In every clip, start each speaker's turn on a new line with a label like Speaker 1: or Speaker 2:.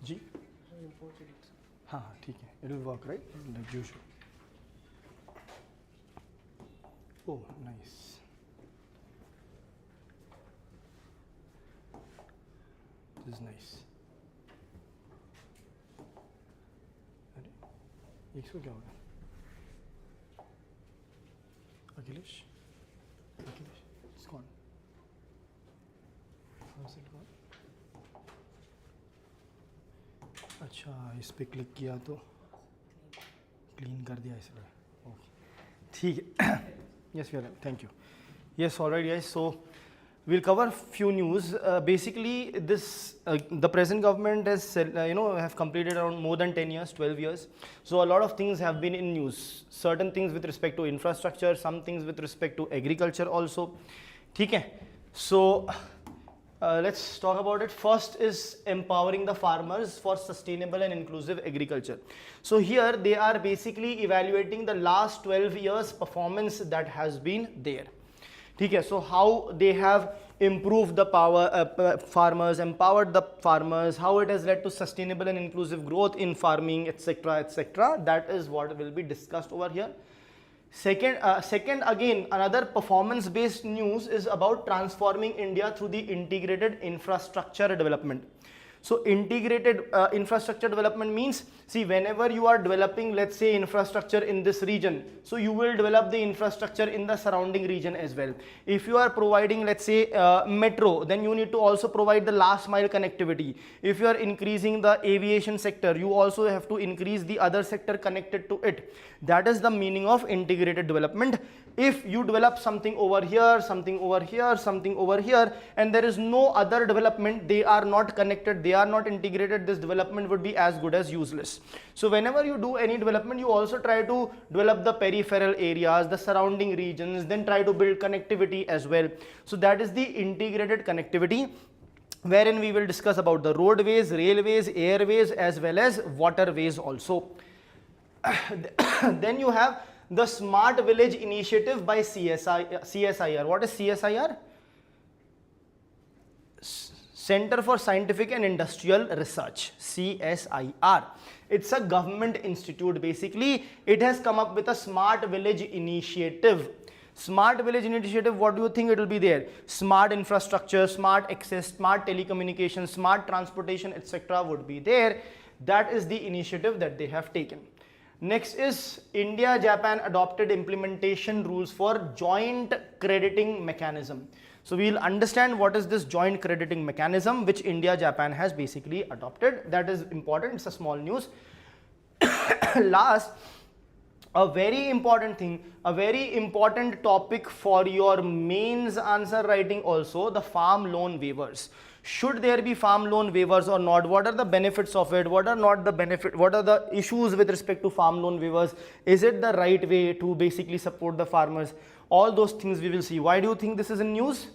Speaker 1: जी हाँ हाँ ठीक है, it will work right like usual. Oh nice. This is nice. अरे इसको क्या हो गया? Akhilesh it's gone. How's it gone? अच्छा इस पे क्लिक किया तो क्लीन कर दिया इसलिए. ओके ठीक है. Yes, we are. Thank you. Yes, all right, guys. So we'll cover few news. Basically, this the present government has have completed around more than 10 years, 12 years. So a lot of things have been in news. Certain things with respect to infrastructure, some things with respect to agriculture also. ठीक है. So let's talk about it. First is empowering the farmers for sustainable and inclusive agriculture. So here they are basically evaluating the last 12 years performance that has been there. Okay, so how they have improved the farmers, empowered the farmers, how it has led to sustainable and inclusive growth in farming, etc., etc. That is what will be discussed over here. Second again, another performance based news is about transforming India through the integrated infrastructure development. So integrated infrastructure development means, see, whenever you are developing, let's say, infrastructure in this region, so you will develop the infrastructure in the surrounding region as well. If you are providing, let's say, metro, then you need to also provide the last mile connectivity. If you are increasing the aviation sector, you also have to increase the other sector connected to it. That is the meaning of integrated development. If you develop something over here, something over here, something over here, and there is no other development, they are not connected, they are not integrated, this development would be as good as useless. So whenever you do any development, you also try to develop the peripheral areas, the surrounding regions, then try to build connectivity as well. So that is the integrated connectivity, wherein we will discuss about the roadways, railways, airways, as well as waterways also. Then you have the Smart Village Initiative by CSIR. What is CSIR? Center for Scientific and Industrial Research, CSIR. It's a government institute. Basically, it has come up with a Smart Village Initiative. Smart Village Initiative, what do you think it will be there? Smart infrastructure, smart access, smart telecommunications, smart transportation, etc. would be there. That is the initiative that they have taken. Next is India-Japan adopted implementation rules for joint crediting mechanism. So we will understand what is this joint crediting mechanism which India-Japan has basically adopted. That is important. It's a small news. Last, a very important thing, a very important topic for your mains answer writing also, the farm loan waivers. Should there be farm loan waivers or not? What are the benefits of it? What are not the benefit? What are the issues with respect to farm loan waivers? Is it the right way to basically support the farmers? All those things we will see. Why do you think this is in news?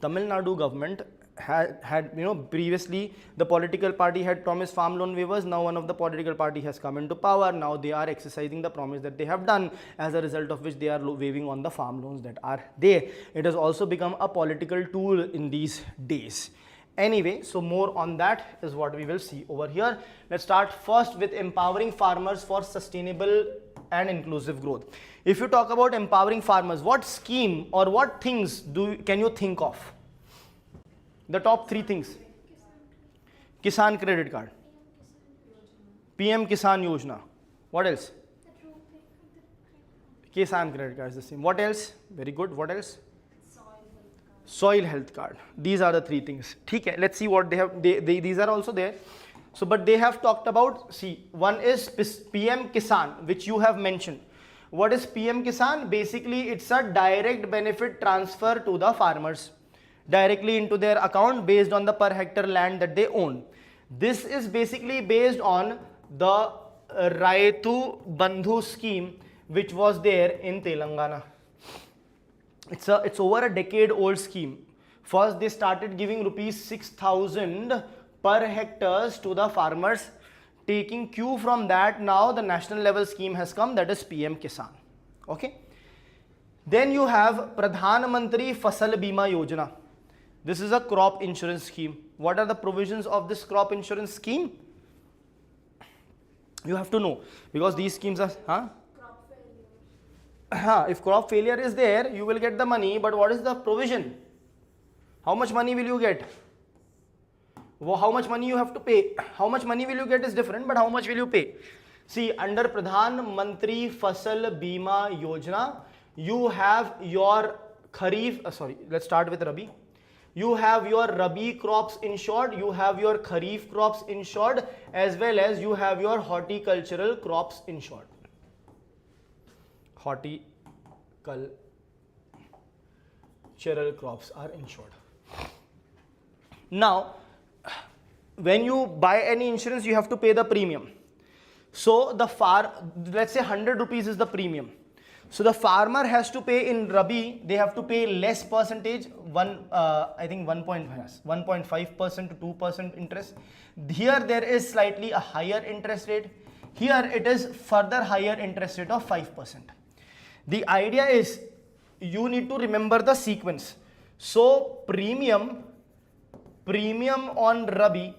Speaker 1: Tamil Nadu government had previously the political party had promised farm loan waivers. Now one of the political party has come into power. Now they are exercising the promise that they have done, as a result of which they are waiving on the farm loans that are there. It has also become a political tool in these days. Anyway, so more on that is what we will see over here. Let's start first with empowering farmers for sustainable and inclusive growth. If you talk about empowering farmers, what scheme or what things can you think of? The top three things. Kisan credit card, PM Kisan Yojana. What else? Kisan credit card is the same. What else? Very good. What else? Soil health card. These are the three things. Okay, let's see what they have. These are also there. So, but they have talked about, see, one is PM Kisan, which you have mentioned. What is PM Kisan? Basically, it's a direct benefit transfer to the farmers directly into their account based on the per hectare land that they own. This is basically based on the Raitu Bandhu scheme which was there in Telangana. It's over a decade old scheme. First they started giving rupees 6,000 per hectares to the farmers. Taking cue from that, now the national level scheme has come, that is PM Kisan. Okay. Then you have Pradhan Mantri Fasal Bima Yojana. This is a crop insurance scheme. What are the provisions of this crop insurance scheme? You have to know, because these schemes are, if crop failure is there, you will get the money, but what is the provision? How much money will you get? How much money you have to pay? How much money will you get is different, but how much will you pay? See, under Pradhan Mantri Fasal Bima Yojana, you have your Kharif, let's start with Rabi. You have your Rabi crops insured, you have your Kharif crops insured, as well as you have your horticultural crops insured. Horticultural crops are insured. Now, when you buy any insurance, you have to pay the premium. So let's say 100 rupees is the premium. So the farmer has to pay in Rabi, they have to pay less percentage, I think 1.5% to 2% interest. Here there is slightly a higher interest rate. Here it is further higher interest rate of 5%. The idea is you need to remember the sequence. So premium on Rabi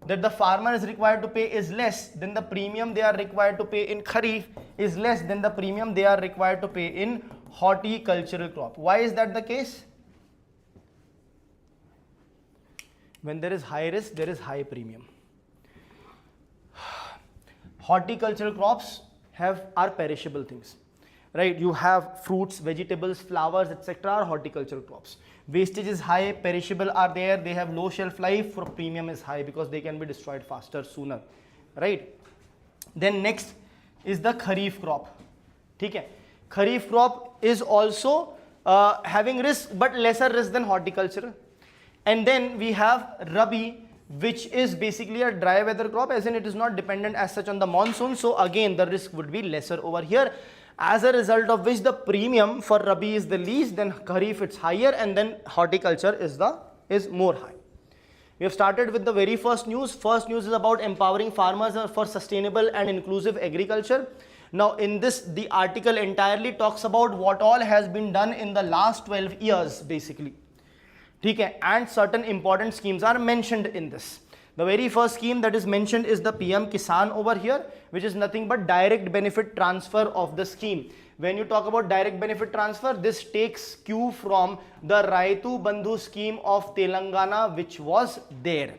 Speaker 1: that the farmer is required to pay is less than the premium they are required to pay in Kharif is less than the premium they are required to pay in horticultural crop. Why is that the case? When there is high risk, there is high premium. Horticultural crops are perishable things, right? You have fruits, vegetables, flowers, etc. are horticultural crops. Wastage is high, perishable are there, they have low shelf life, for premium is high because they can be destroyed faster, sooner, right? Then next is the Kharif crop. Okay? Kharif crop is also having risk, but lesser risk than horticulture. And then we have Rabi, which is basically a dry weather crop, as in it is not dependent as such on the monsoon. So again, the risk would be lesser over here. As a result of which the premium for Rabi is the least, then Kharif it's higher, and then horticulture is more high. We have started with the very first news. First news is about empowering farmers for sustainable and inclusive agriculture. Now in this, the article entirely talks about what all has been done in the last 12 years basically. Okay, and certain important schemes are mentioned in this. The very first scheme that is mentioned is the PM Kisan over here, which is nothing but direct benefit transfer of the scheme. When you talk about direct benefit transfer, this takes cue from the Raitu Bandhu scheme of Telangana, which was there.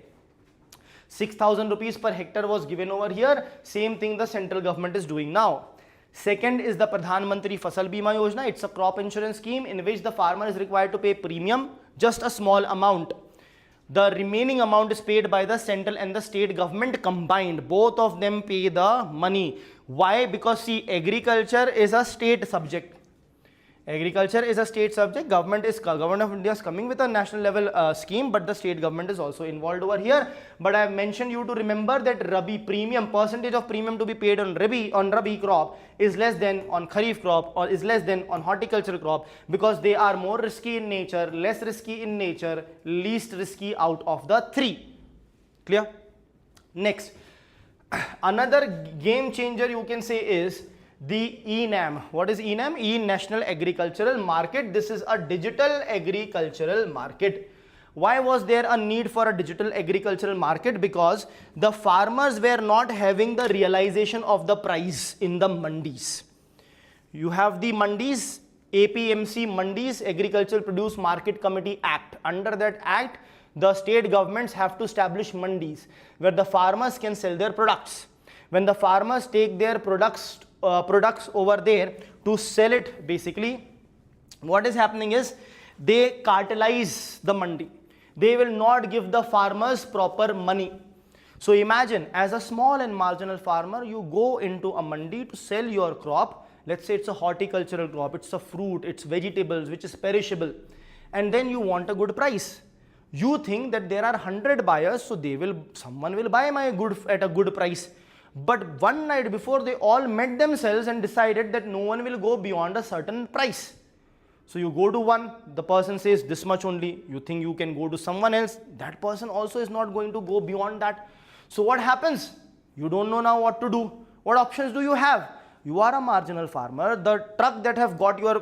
Speaker 1: 6,000 rupees per hectare was given over here. Same thing the central government is doing now. Second is the Pradhan Mantri Fasal Bima Yojana. It's a crop insurance scheme in which the farmer is required to pay premium, just a small amount. The remaining amount is paid by the central and the state government combined. Both of them pay the money. Why? Because see, agriculture is a state subject. Agriculture is a state subject. Government of India is coming with a national level scheme, but the state government is also involved over here. But I have mentioned you to remember that Rabi premium, percentage of premium to be paid on Rabi crop is less than on Kharif crop, or is less than on horticultural crop, because they are more risky in nature, less risky in nature, least risky out of the three. Clear? Next, another game changer you can say is the ENAM. What is ENAM? E-National Agricultural Market. This is a digital agricultural market. Why was there a need for a digital agricultural market? Because the farmers were not having the realization of the price in the mandis. You have the mandis, APMC mandis, Agricultural Produce Market Committee Act. Under that act, the state governments have to establish mandis where the farmers can sell their products. When the farmers take their products over there to sell it, basically what is happening is they cartelize the mandi. They will not give the farmers proper money. So imagine, as a small and marginal farmer, you go into a mandi to sell your crop. Let's say it's a horticultural crop, it's a fruit, it's vegetables which is perishable, and then you want a good price. You think that there are 100 buyers, so someone will buy my good at a good price. But one night before, they all met themselves and decided that no one will go beyond a certain price. So you go to one, the person says this much only, you think you can go to someone else, that person also is not going to go beyond that. So what happens? You don't know now what to do. What options do you have? You are a marginal farmer. The truck that have got your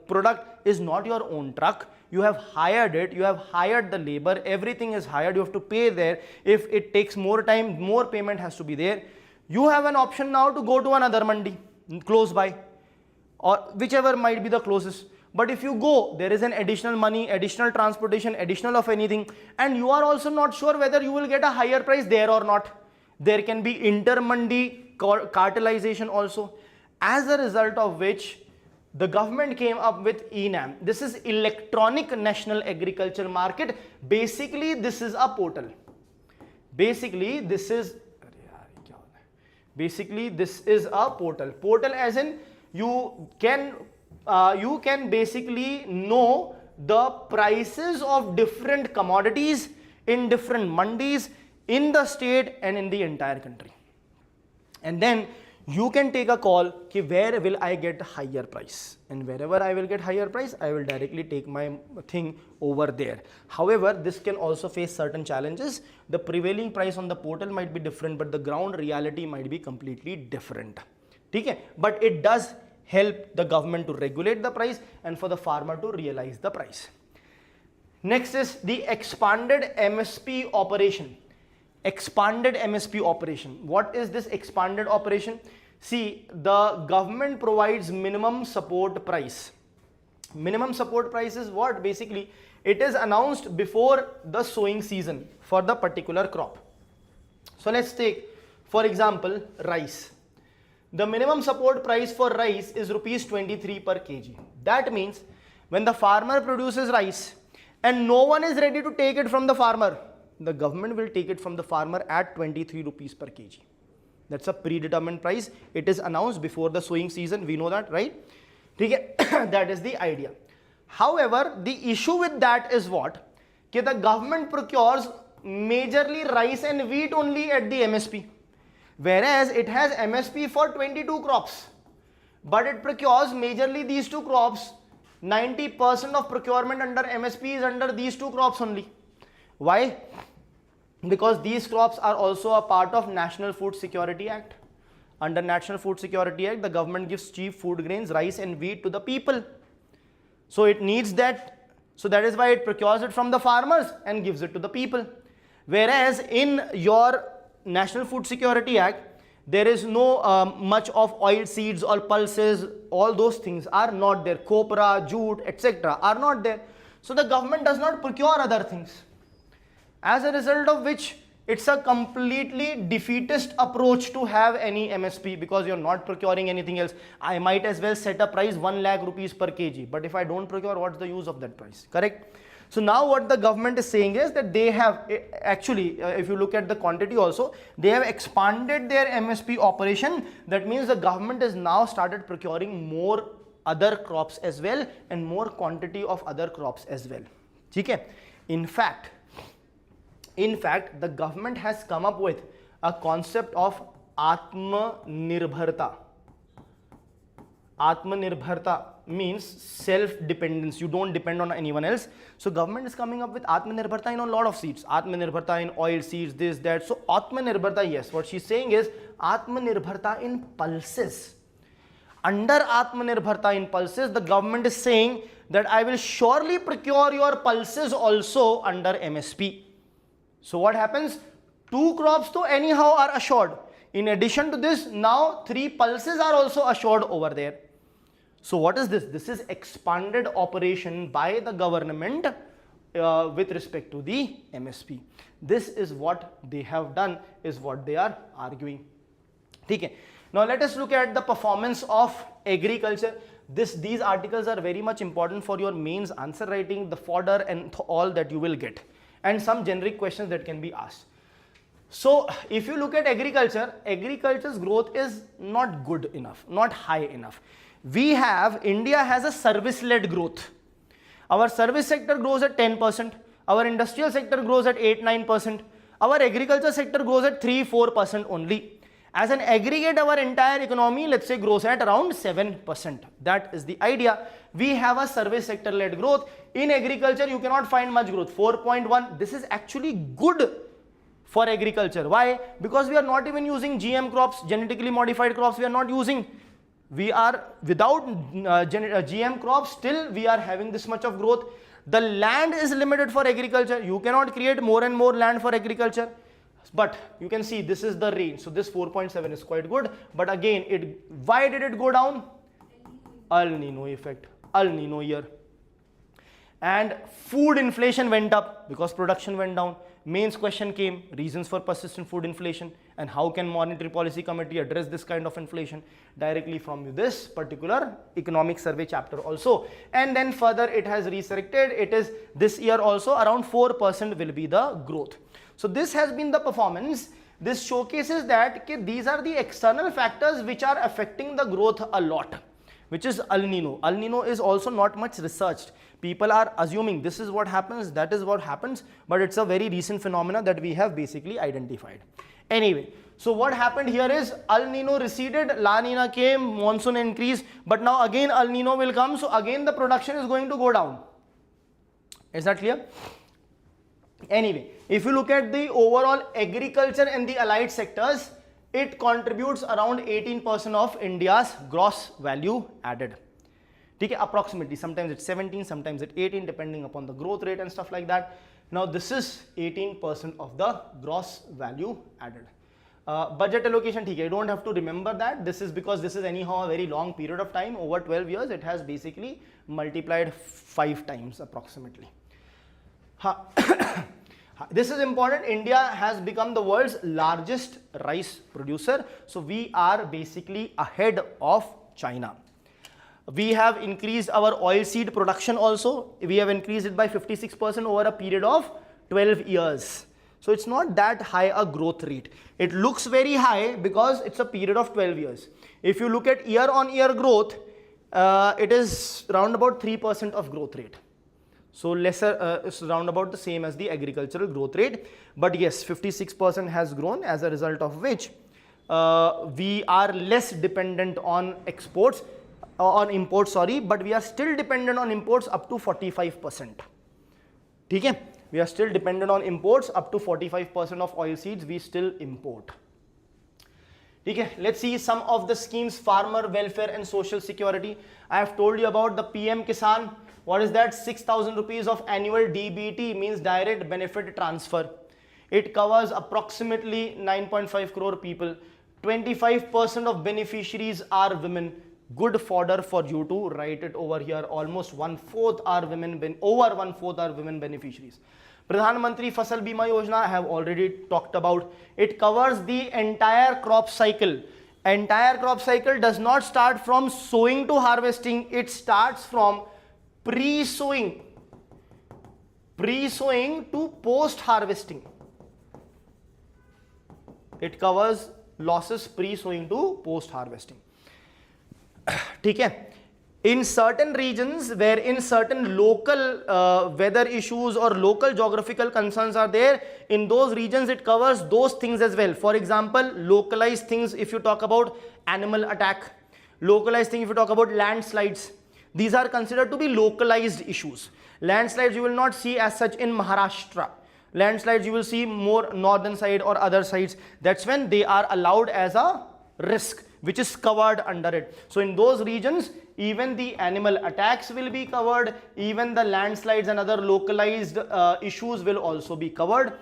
Speaker 1: product is not your own truck. You have hired it, you have hired the labor, everything is hired, you have to pay there. If it takes more time, more payment has to be there. You have an option now to go to another mandi close by, or whichever might be the closest. But if you go, there is an additional money, additional transportation, additional of anything, and you are also not sure whether you will get a higher price there or not. There can be inter-mandi cartelization also, as a result of which the government came up with ENAM. This is Electronic National Agriculture Market. Basically, this is a portal. Basically, this is a portal. Portal as in you can basically know the prices of different commodities in different mandis in the state and in the entire country. And then you can take a call ki where will I get higher price, and wherever I will get higher price, I will directly take my thing over there. However, this can also face certain challenges. The prevailing price on the portal might be different, but the ground reality might be completely different. Okay? But it does help the government to regulate the price and for the farmer to realize the price. Next is the expanded MSP operation. Expanded MSP operation. What is this expanded operation? See, the government provides minimum support price. Minimum support price is what? Basically, it is announced before the sowing season for the particular crop. So let's take, for example, rice. The minimum support price for rice is rupees 23 per kg. That means when the farmer produces rice and no one is ready to take it from the farmer, the government will take it from the farmer at 23 rupees per kg. That's a predetermined price. It is announced before the sowing season. We know that, right? That is the idea. However, the issue with that is what? The government procures majorly rice and wheat only at the MSP. Whereas it has MSP for 22 crops. But it procures majorly these two crops. 90% of procurement under MSP is under these two crops only. Why? Because these crops are also a part of National Food Security Act. Under National Food Security Act, the government gives cheap food grains, rice and wheat to the people. So it needs that. So that is why it procures it from the farmers and gives it to the people. Whereas in your National Food Security Act, there is no much of oil seeds or pulses. All those things are not there. Copra, jute, etc. are not there. So the government does not procure other things. As a result of which, it's a completely defeatist approach to have any MSP, because you're not procuring anything else. I might as well set a price 1 lakh rupees per kg, but if I don't procure, what's the use of that price? Correct? So now what the government is saying is that they have actually, if you look at the quantity also, they have expanded their MSP operation. That means the government has now started procuring more other crops as well and more quantity of other crops as well. Okay? In fact, the government has come up with a concept of Atmanirbharta. Atmanirbharta means self-dependence. You don't depend on anyone else. So government is coming up with Atmanirbharta in a lot of seeds. Atmanirbharta in oil seeds, this, that. So Atmanirbharta, yes. What she's saying is Atmanirbharta in pulses. Under Atmanirbharta in pulses, the government is saying that I will surely procure your pulses also under MSP. So what happens? 2 crops to anyhow are assured. In addition to this, now 3 pulses are also assured over there. So what is this? This is expanded operation by the government with respect to the MSP. This is what they have done, is what they are arguing. Okay. Now let us look at the performance of agriculture. These articles are very much important for your mains answer writing, the fodder and all that you will get, and some generic questions that can be asked. So if you look at agriculture, agriculture's growth is not good enough, not high enough. India has a service-led growth. Our service sector grows at 10%, our industrial sector grows at 8-9%, our agriculture sector grows at 3-4% only. As an aggregate, our entire economy, let's say, grows at around 7%. That is the idea. We have a service sector-led growth. In agriculture, you cannot find much growth. 4.1. This is actually good for agriculture. Why? Because we are not even using GM crops, genetically modified crops. We are not using. We are without GM crops, still we are having this much of growth. The land is limited for agriculture. You cannot create more and more land for agriculture. But you can see this is the range. So this 4.7 is quite good. But again, why did it go down? El Nino effect, El Nino year. And food inflation went up because production went down. Mains question came, reasons for persistent food inflation, and how can monetary policy committee address this kind of inflation? Directly from this particular economic survey chapter also. And then further it has resurrected. It is this year also around 4% will be the growth. So this has been the performance. This showcases that these are the external factors which are affecting the growth a lot, which is El Nino. El Nino is also not much researched. People are assuming this is what happens, that is what happens, but it's a very recent phenomena that we have basically identified. Anyway, so what happened here is El Nino receded, La Nina came, monsoon increased, but now again El Nino will come, so again the production is going to go down. Is that clear? Anyway, if you look at the overall agriculture and the allied sectors, it contributes around 18% of India's gross value added. Okay, approximately, sometimes it's 17, sometimes it's 18, depending upon the growth rate and stuff like that. Now this is 18% of the gross value added. Budget allocation, you don't have to remember that. This is because this is anyhow a very long period of time. Over 12 years, it has basically multiplied 5 times approximately. This is important. India has become the world's largest rice producer. So we are basically ahead of China. We have increased our oilseed production also. We have increased it by 56% over a period of 12 years. So it's not that high a growth rate. It looks very high because it's a period of 12 years. If you look at year on year growth, it is around about 3% of growth rate. So lesser, it's around about the same as the agricultural growth rate. But yes, 56% has grown, as a result of which we are less dependent on exports. On imports, sorry, but we are still dependent on imports up to 45%. Okay? We are still dependent on imports up to 45% of oilseeds we still import. Okay? Let's see some of the schemes, farmer welfare and social security. I have told you about the PM Kisan. What is that? 6,000 rupees of annual DBT, means direct benefit transfer. It covers approximately 9.5 crore people. 25% of beneficiaries are women. Good fodder for you to write it over here. Almost 1/4 are women, over 1/4 are women beneficiaries. Pradhan Mantri Fasal Bima Yojana, I have already talked about. It covers the entire crop cycle. Entire crop cycle does not start from sowing to harvesting. It starts from pre-sowing to post-harvesting. It covers losses pre-sowing to post-harvesting. Okay. In certain regions where in certain local weather issues or local geographical concerns are there, in those regions it covers those things as well. For example, localized things if you talk about animal attack, localized thing if you talk about landslides, these are considered to be localized issues. Landslides you will not see as such in Maharashtra. Landslides you will see more northern side or other sides. That's when they are allowed as a risk, which is covered under it. So in those regions, even the animal attacks will be covered, even the landslides and other localized issues will also be covered.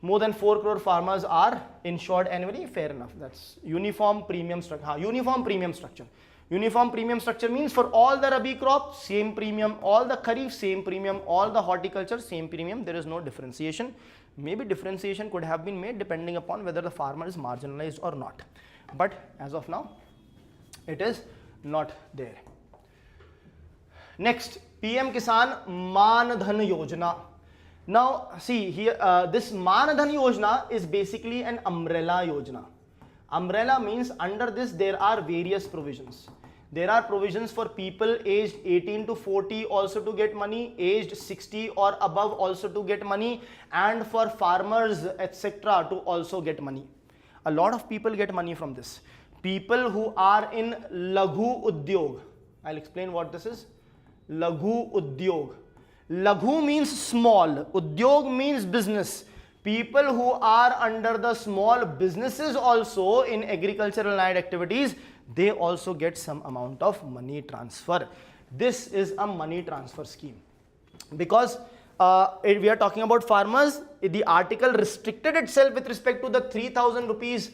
Speaker 1: More than 4 crore farmers are insured annually. Fair enough. That's uniform premium structure. Uniform premium structure. Uniform premium structure means for all the Rabi crop, same premium, all the Kharif, same premium, all the horticulture, same premium. There is no differentiation. Maybe differentiation could have been made depending upon whether the farmer is marginalized or not. But as of now, it is not there. Next, PM Kisan Man Dhan Yojana. Now, see here, this Man Dhan Yojana is basically an umbrella Yojana. Umbrella means under this there are various provisions. There are provisions for people aged 18 to 40 also to get money, aged 60 or above also to get money, and for farmers etc. to also get money. A lot of people get money from this. People who are in Laghu Udyog. I'll explain what this is. Laghu Udyog. Laghu means small. Udyog means business. people who are under the small businesses also in agricultural allied activities, they also get some amount of money transfer. This is a money transfer scheme. Because we are talking about farmers, the article restricted itself with respect to the 3,000 rupees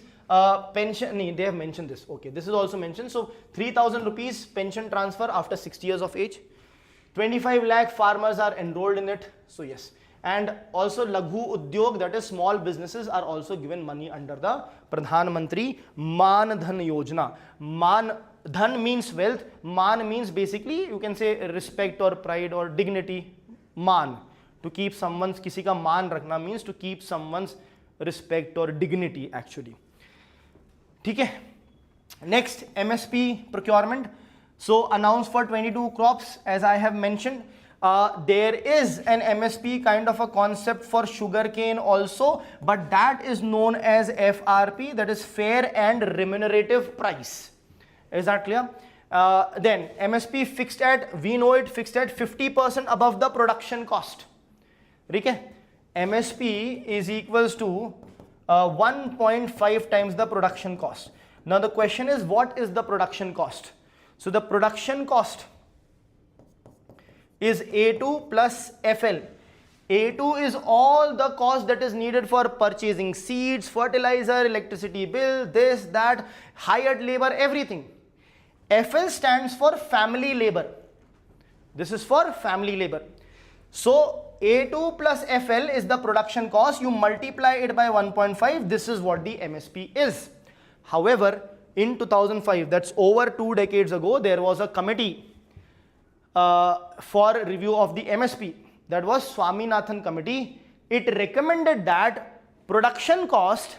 Speaker 1: pension. They have mentioned this. Okay, this is also mentioned. So 3,000 rupees pension transfer after 60 years of age. 25 lakh farmers are enrolled in it. So yes. And also Laghu Udyog, that is small businesses, are also given money under the Pradhan Mantri Man Dhan Yojana. Man Dhan means wealth. Man means basically you can say respect or pride or dignity. Man, to keep someone's, kisi ka maan rakhna means to keep someone's respect or dignity actually. ठीक है. Next, MSP procurement. So announced for 22 crops, as I have mentioned. There is an MSP kind of a concept for sugarcane also, but that is known as FRP, that is fair and remunerative price. Is that clear? Then MSP fixed at, we know it fixed at 50% above the production cost. Okay? MSP is equals to 1.5 times the production cost. Now the question is, what is the production cost? So the production cost is A2 plus FL. A2 is all the cost that is needed for purchasing seeds, fertilizer, electricity bill, this, that, hired labor, everything. FL stands for family labor. This is for family labor. So A2 plus FL is the production cost. You multiply it by 1.5. This is what the MSP is. However, in 2005, that's over 2 decades ago, there was a committee for review of the MSP. That was Swaminathan committee. It recommended that production cost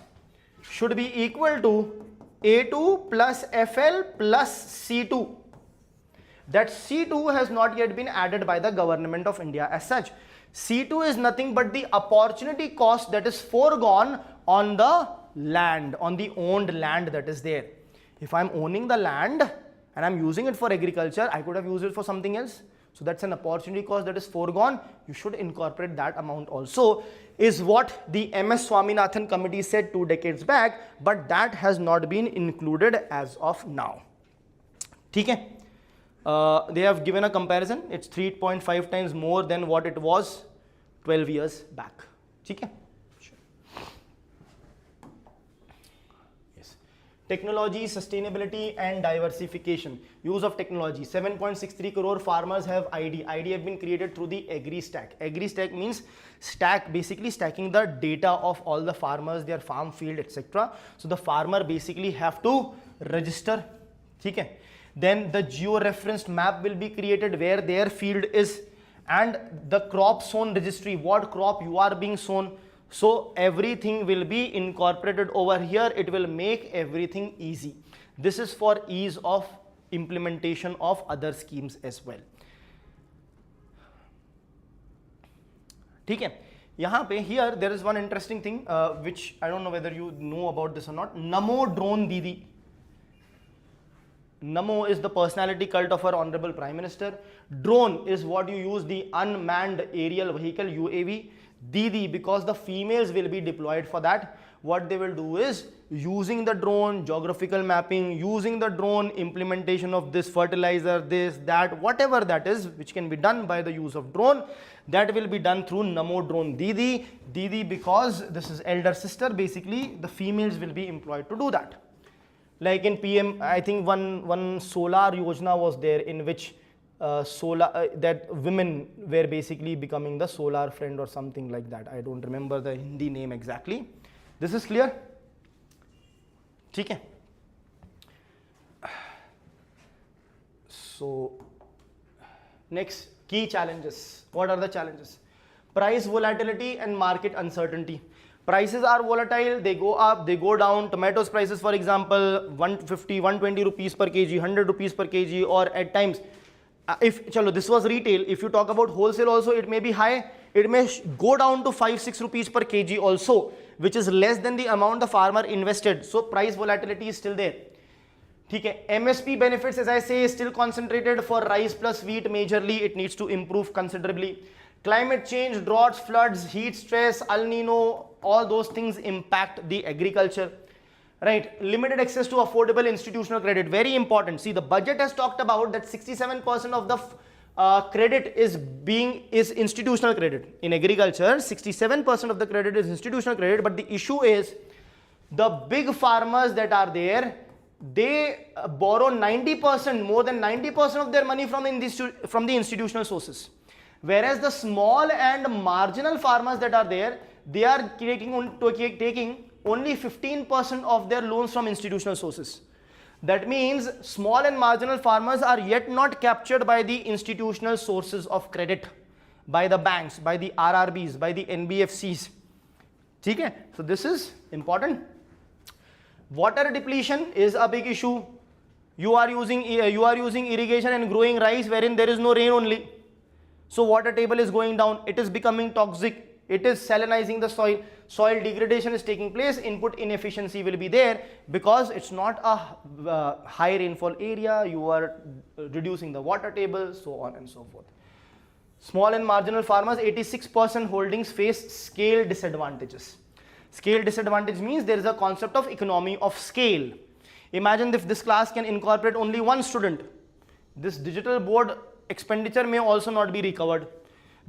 Speaker 1: should be equal to A2 plus FL plus C2. That C2 has not yet been added by the government of India as such. C2 is nothing but the opportunity cost that is foregone on the land, on the owned land that is there. If I'm owning the land and I'm using it for agriculture, I could have used it for something else. So that's an opportunity cost that is foregone. You should incorporate that amount also, is what the MS Swaminathan committee said 2 decades back, but that has not been included as of now. Okay? They have given a comparison. It's 3.5 times more than what it was 12 years back. Okay? Technology, sustainability and diversification. Use of technology. 7.63 crore farmers have ID. ID have been created through the AgriStack. AgriStack means stack, basically stacking the data of all the farmers, their farm field, etc. So the farmer basically have to register. Okay? Then the geo-referenced map will be created where their field is, and the crop sown registry, what crop you are being sown. So everything will be incorporated over here. It will make everything easy. This is for ease of implementation of other schemes as well. Okay. Here there is one interesting thing which I don't know whether you know about this or not. Namo Drone Didi. Namo is the personality cult of our Honorable Prime Minister. Drone is what you use, the unmanned aerial vehicle, UAV. Didi, because the females will be deployed for that. What they will do is, using the drone, geographical mapping, using the drone, implementation of this fertilizer, this, that, whatever that is, which can be done by the use of drone, that will be done through Namo Drone Didi. Didi, because this is elder sister, basically the females will be employed to do that. Like in PM, I think one solar yojana was there in which that women were basically becoming the solar friend or something like that. I don't remember the Hindi name exactly. This is clear? Okay. So next, key challenges. What are the challenges? Price volatility and market uncertainty. Prices are volatile, they go up, they go down. Tomatoes prices, for example, 150, 120 rupees per kg, 100 rupees per kg, or at times, if this was retail, if you talk about wholesale also, it may be high, it may go down to 5-6 rupees per kg also, which is less than the amount the farmer invested. So price volatility is still there. Okay. MSP benefits, as I say, is still concentrated for rice plus wheat majorly. It needs to improve considerably. Climate change, droughts, floods, heat stress, El Nino, all those things impact the agriculture. Right, limited access to affordable institutional credit, very important. See, the budget has talked about that 67% of the credit is institutional credit. In agriculture, 67% of the credit is institutional credit, but the issue is the big farmers that are there, they borrow 90%, more than 90% of their money from the institutional sources. Whereas the small and marginal farmers that are there, they are taking only 15% of their loans from institutional sources. That means small and marginal farmers are yet not captured by the institutional sources of credit, by the banks, by the RRBs, by the NBFCs. Okay? So this is important. Water depletion is a big issue. You are using irrigation and growing rice wherein there is no rain only. So water table is going down, it is becoming toxic, it is salinizing the soil, soil degradation is taking place, input inefficiency will be there because it's not a high rainfall area, you are reducing the water table, so on and so forth. Small and marginal farmers, 86% holdings face scale disadvantages. Scale disadvantage means there is a concept of economy of scale. Imagine if this class can incorporate only one student, this digital board expenditure may also not be recovered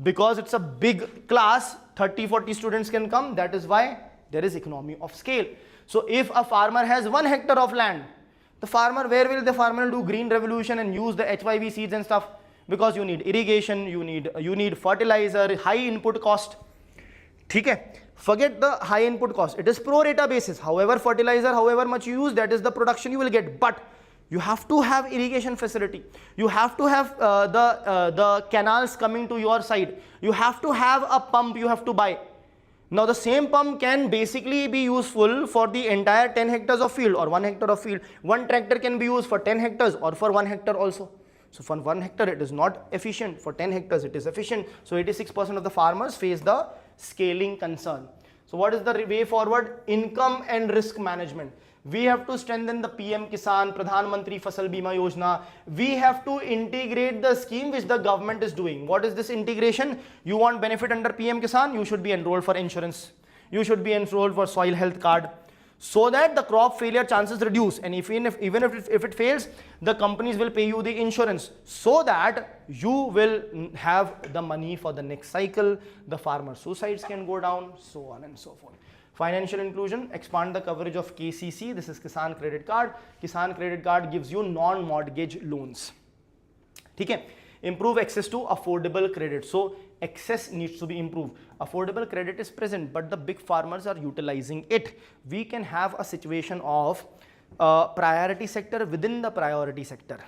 Speaker 1: because it's a big class, 30-40 students can come, that is why there is economy of scale. So if a farmer has 1 hectare of land, the farmer, where will the farmer do green revolution and use the HYV seeds and stuff? Because you need irrigation, you need fertilizer, high input cost. Okay? Forget the high input cost, it is pro rata basis, however fertilizer, however much you use, that is the production you will get, but you have to have irrigation facility, you have to have the canals coming to your side, you have to have a pump you have to buy. Now the same pump can basically be useful for the entire 10 hectares of field or 1 hectare of field. One tractor can be used for 10 hectares or for 1 hectare also. So for 1 hectare it is not efficient, for 10 hectares it is efficient. So 86% of the farmers face the scaling concern. So what is the way forward? Income and risk management. We have to strengthen the PM Kisan, Pradhan Mantri Fasal Bima Yojana. We have to integrate the scheme which the government is doing. What is this integration? You want benefit under PM Kisan, you should be enrolled for insurance. You should be enrolled for soil health card, so that the crop failure chances reduce, and even if it fails, the companies will pay you the insurance so that you will have the money for the next cycle, the farmer suicides can go down, so on and so forth. Financial inclusion, expand the coverage of KCC, this is Kisan Credit Card. Kisan Credit Card gives you non-mortgage loans. Okay? Improve access to affordable credit. So access needs to be improved. Affordable credit is present, but the big farmers are utilizing it. We can have a situation of priority sector within the priority sector.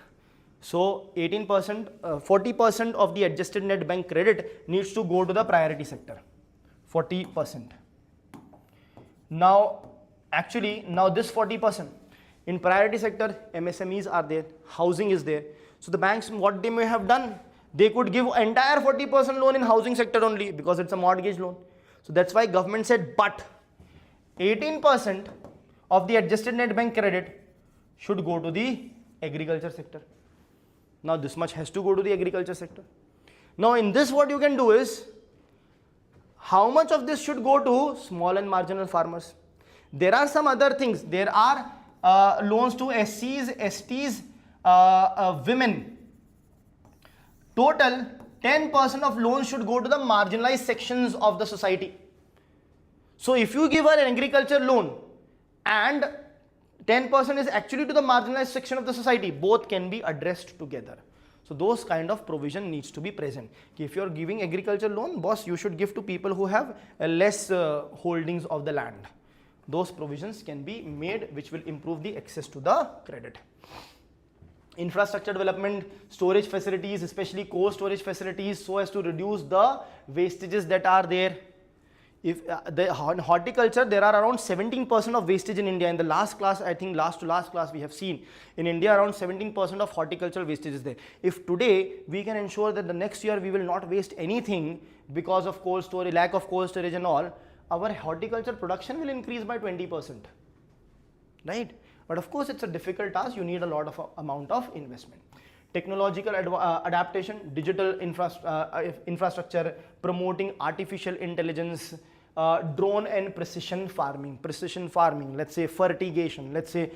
Speaker 1: So 18%, 40% of the adjusted net bank credit needs to go to the priority sector. 40%. Now this 40%, in priority sector, MSMEs are there, housing is there. So the banks, what they may have done, they could give entire 40% loan in housing sector only because it's a mortgage loan. So that's why government said, but 18% of the adjusted net bank credit should go to the agriculture sector. Now this much has to go to the agriculture sector. Now in this, what you can do is, how much of this should go to small and marginal farmers? There are some other things. There are loans to SCs, STs, women. Total 10% of loans should go to the marginalized sections of the society. So if you give an agriculture loan and 10% is actually to the marginalized section of the society, both can be addressed together. So those kind of provision needs to be present. If you are giving agriculture loan, boss, you should give to people who have less holdings of the land. Those provisions can be made which will improve the access to the credit. Infrastructure development, storage facilities, especially cold storage facilities, so as to reduce the wastages that are there. If the horticulture, there are around 17% of wastage in India. In the last class, I think last to last class we have seen, in India around 17% of horticultural wastage is there. If today we can ensure that the next year we will not waste anything because of cold storage, lack of cold storage and all, our horticulture production will increase by 20%, right? But of course it's a difficult task, you need a lot of amount of investment. Technological adaptation, digital infrastructure, promoting artificial intelligence, drone and precision farming, let's say fertigation, let's say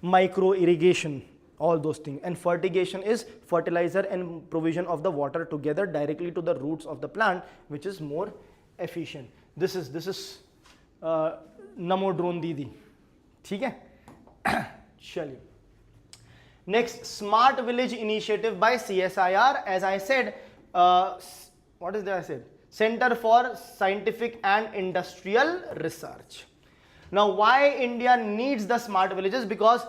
Speaker 1: micro irrigation, all those things. And fertigation is fertilizer and provision of the water together directly to the roots of the plant, which is more efficient. This is Namo drone Didi. ठीक है? चलिए. Next, Smart Village Initiative by CSIR. As I said, what is that I said? Center for Scientific and Industrial Research. Now, why India needs the smart villages? Because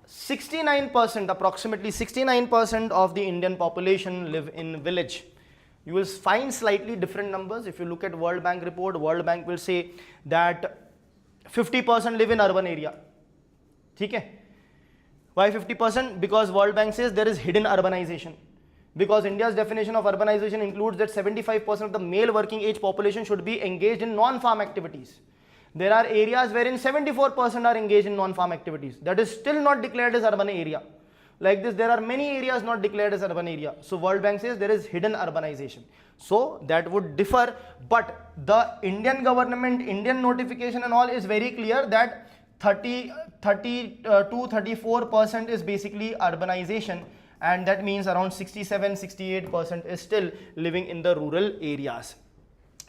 Speaker 1: 69%, approximately 69% of the Indian population live in village. You will find slightly different numbers. If you look at World Bank report, World Bank will say that 50% live in urban area. Okay? Why 50%? Because World Bank says there is hidden urbanization. Because India's definition of urbanization includes that 75% of the male working age population should be engaged in non-farm activities. There are areas wherein 74% are engaged in non-farm activities. That is still not declared as urban area. Like this, there are many areas not declared as urban area. So World Bank says there is hidden urbanization. So that would differ, but the Indian government, Indian notification and all is very clear that 34% is basically urbanization, and that means around 67-68% is still living in the rural areas.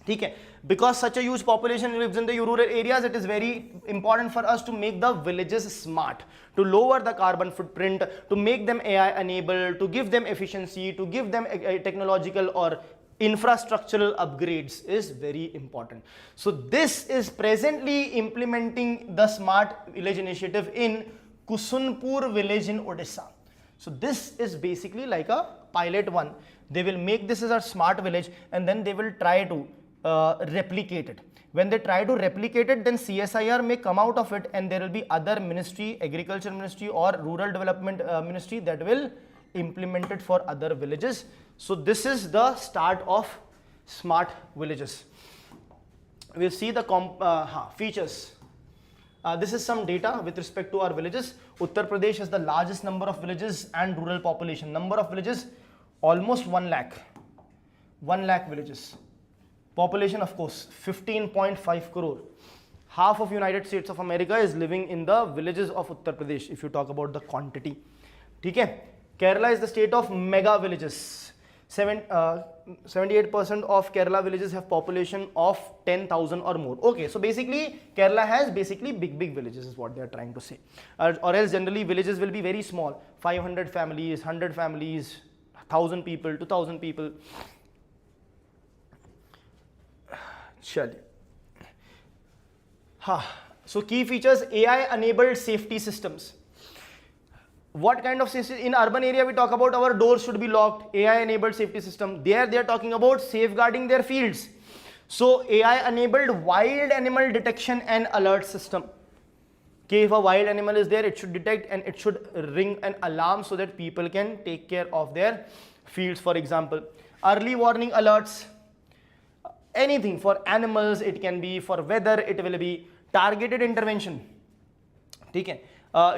Speaker 1: Okay? Because such a huge population lives in the rural areas, it is very important for us to make the villages smart, to lower the carbon footprint, to make them AI enabled, to give them efficiency, to give them technological or infrastructural upgrades is very important. So this is presently implementing the Smart Village Initiative in Kusunpur village in Odisha. So this is basically like a pilot one. They will make this as a smart village and then they will try to replicate it. When they try to replicate it, then CSIR may come out of it and there will be other ministry, agriculture ministry or rural development ministry that will implement it for other villages. So this is the start of smart villages. We'll see the features. This is some data with respect to our villages. Uttar Pradesh has the largest number of villages and rural population. Number of villages, almost 1 lakh. 1 lakh villages. Population, of course, 15.5 crore. Half of United States of America is living in the villages of Uttar Pradesh, if you talk about the quantity. Okay? Kerala is the state of mega villages. 78% of Kerala villages have population of 10,000 or more. Okay, so basically Kerala has basically big villages is what they are trying to say. Or else generally villages will be very small. 500 families, 100 families, 1,000 people, 2,000 people. So key features, AI enabled safety systems. What kind of safety? In urban area we talk about our doors should be locked, AI enabled safety system. There they are talking about safeguarding their fields. So AI enabled wild animal detection and alert system. Okay, if a wild animal is there, it should detect and it should ring an alarm so that people can take care of their fields. For example, early warning alerts, anything for animals, it can be for weather, it will be targeted intervention. Okay.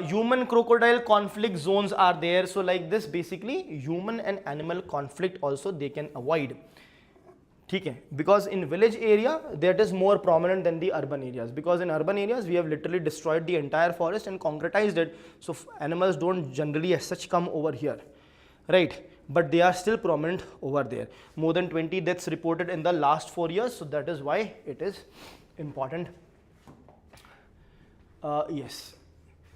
Speaker 1: Human crocodile conflict zones are there. So like this, basically human and animal conflict also they can avoid. Okay. Because in village area that is more prominent than the urban areas, because in urban areas we have literally destroyed the entire forest and concretized it, so animals don't generally as such come over here, right? But they are still prominent over there. More than 20 deaths reported in the last 4 years, so that is why it is important. Yes.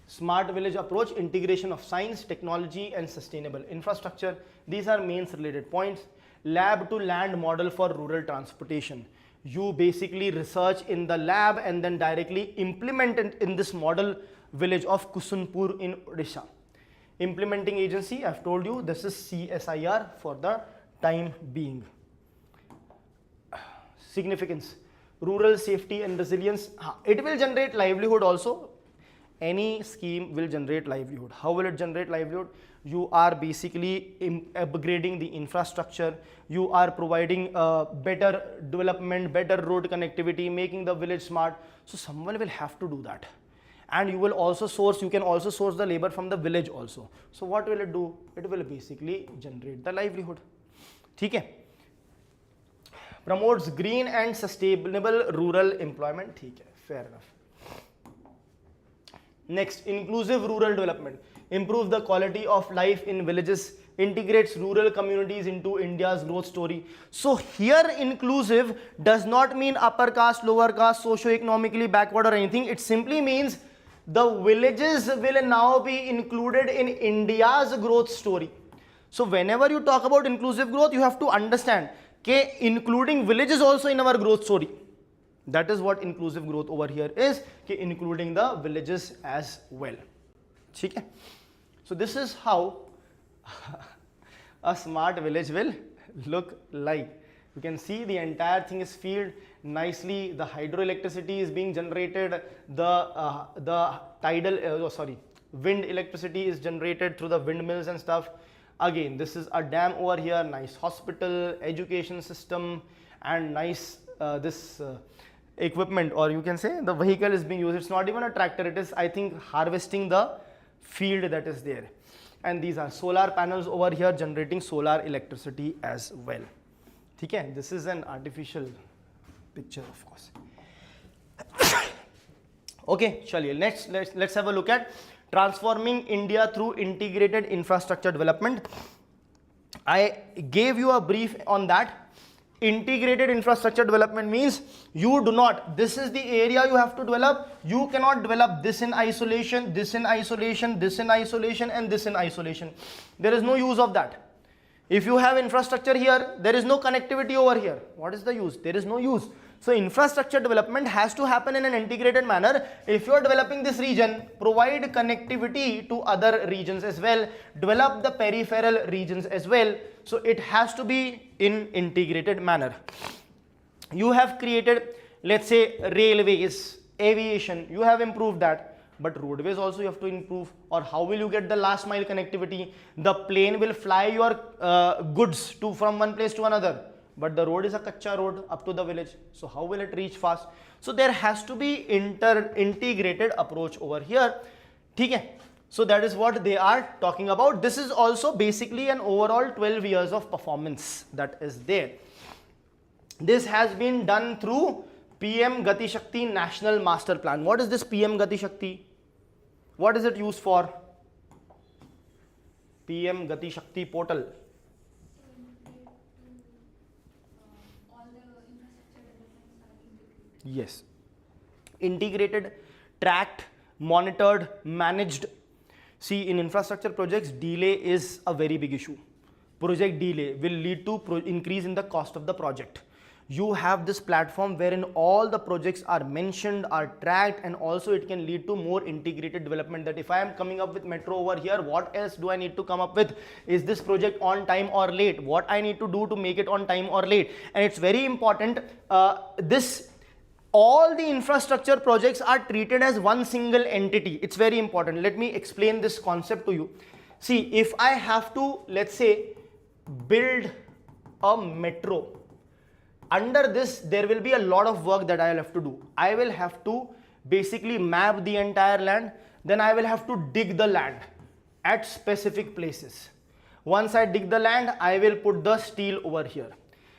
Speaker 1: Smart village approach, integration of science, technology and sustainable infrastructure. These are main related points. Lab to land model for rural transportation. You basically research in the lab and then directly implement it in this model village of Kusunpur in Odisha. Implementing agency, I've told you, this is CSIR for the time being. Significance, rural safety and resilience. It will generate livelihood also. Any scheme will generate livelihood. How will it generate livelihood? You are basically upgrading the infrastructure. You are providing better development, better road connectivity, making the village smart. So someone will have to do that. And you will also source, you can also source the labor from the village also. So what will it do? It will basically generate the livelihood. Okay. promotes green and sustainable rural employment. ठीक है, fair enough. Next, inclusive rural development, improve the quality of life in villages, integrates rural communities into India's growth story. So here inclusive does not mean upper caste, lower caste, socio-economically backward or anything. It simply means the villages will now be included in India's growth story. So whenever you talk about inclusive growth, you have to understand that including villages also in our growth story. That is what inclusive growth over here is, including the villages as well. Okay? So this is how a smart village will look like. You can see the entire thing is field nicely. The hydroelectricity is being generated. The wind electricity is generated through the windmills and stuff. Again, this is a dam over here. Nice hospital, education system, and nice equipment, or you can say the vehicle is being used. It's not even a tractor. It is, I think, harvesting the field that is there. And these are solar panels over here generating solar electricity as well. Okay, this is an artificial picture, of course. Okay, chaliye, let's have a look at transforming India through integrated infrastructure development. I gave you a brief on that. Integrated infrastructure development means you do not, this is the area you have to develop. You cannot develop this in isolation, this in isolation, this in isolation, and this in isolation. There is no use of that. If you have infrastructure here, there is no connectivity over here. What is the use? There is no use. So infrastructure development has to happen in an integrated manner. If you are developing this region, provide connectivity to other regions as well, develop the peripheral regions as well. So it has to be in integrated manner. You have created, let's say, railways, aviation, you have improved that, but roadways also you have to improve. Or how will you get the last mile connectivity? The plane will fly your goods from one place to another, but the road is a kacha road up to the village. So how will it reach fast? So there has to be integrated approach over here. Okay? So that is what they are talking about. This is also basically an overall 12 years of performance that is there. This has been done through PM Gati Shakti National Master Plan. What is this PM Gati Shakti? What is it used for? PM Gati Shakti portal. Yes. Integrated, tracked, monitored, managed. See, in infrastructure projects, delay is a very big issue. Project delay will lead to increase in the cost of the project. You have this platform wherein all the projects are mentioned, are tracked, and also it can lead to more integrated development. That if I am coming up with metro over here, what else do I need to come up with? Is this project on time or late? What I need to do to make it on time or late? And it's very important, all the infrastructure projects are treated as one single entity. It's very important. Let me explain this concept to you. See, if I have to, let's say, build a metro, under this there will be a lot of work that I will have to do. I will have to basically map the entire land, then I will have to dig the land at specific places. Once I dig the land, I will put the steel over here.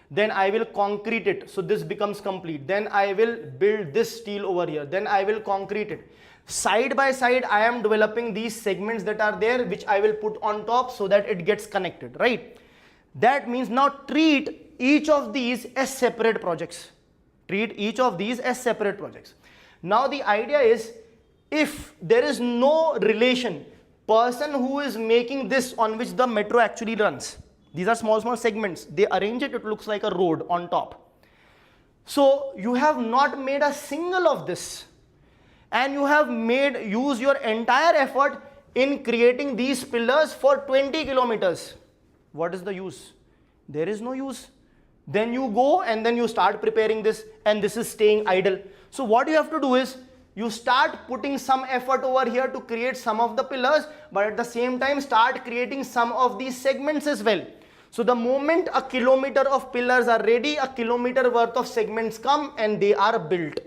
Speaker 1: Then I will concrete it, so this becomes complete. Then I will build this steel over here. Then I will concrete it. Side by side, I am developing these segments that are there, which I will put on top so that it gets connected, right? That means now treat each of these as separate projects. Treat each of these as separate projects. Now the idea is, if there is no relation, person who is making this on which the metro actually runs, these are small segments, they arrange it, it looks like a road on top. So you have not made a single of this, and you have used your entire effort in creating these pillars for 20 kilometers. What is the use? There is no use. Then you go and then you start preparing this, and this is staying idle. So what you have to do is, you start putting some effort over here to create some of the pillars, but at the same time start creating some of these segments as well. So the moment a kilometer of pillars are ready, a kilometer worth of segments come and they are built.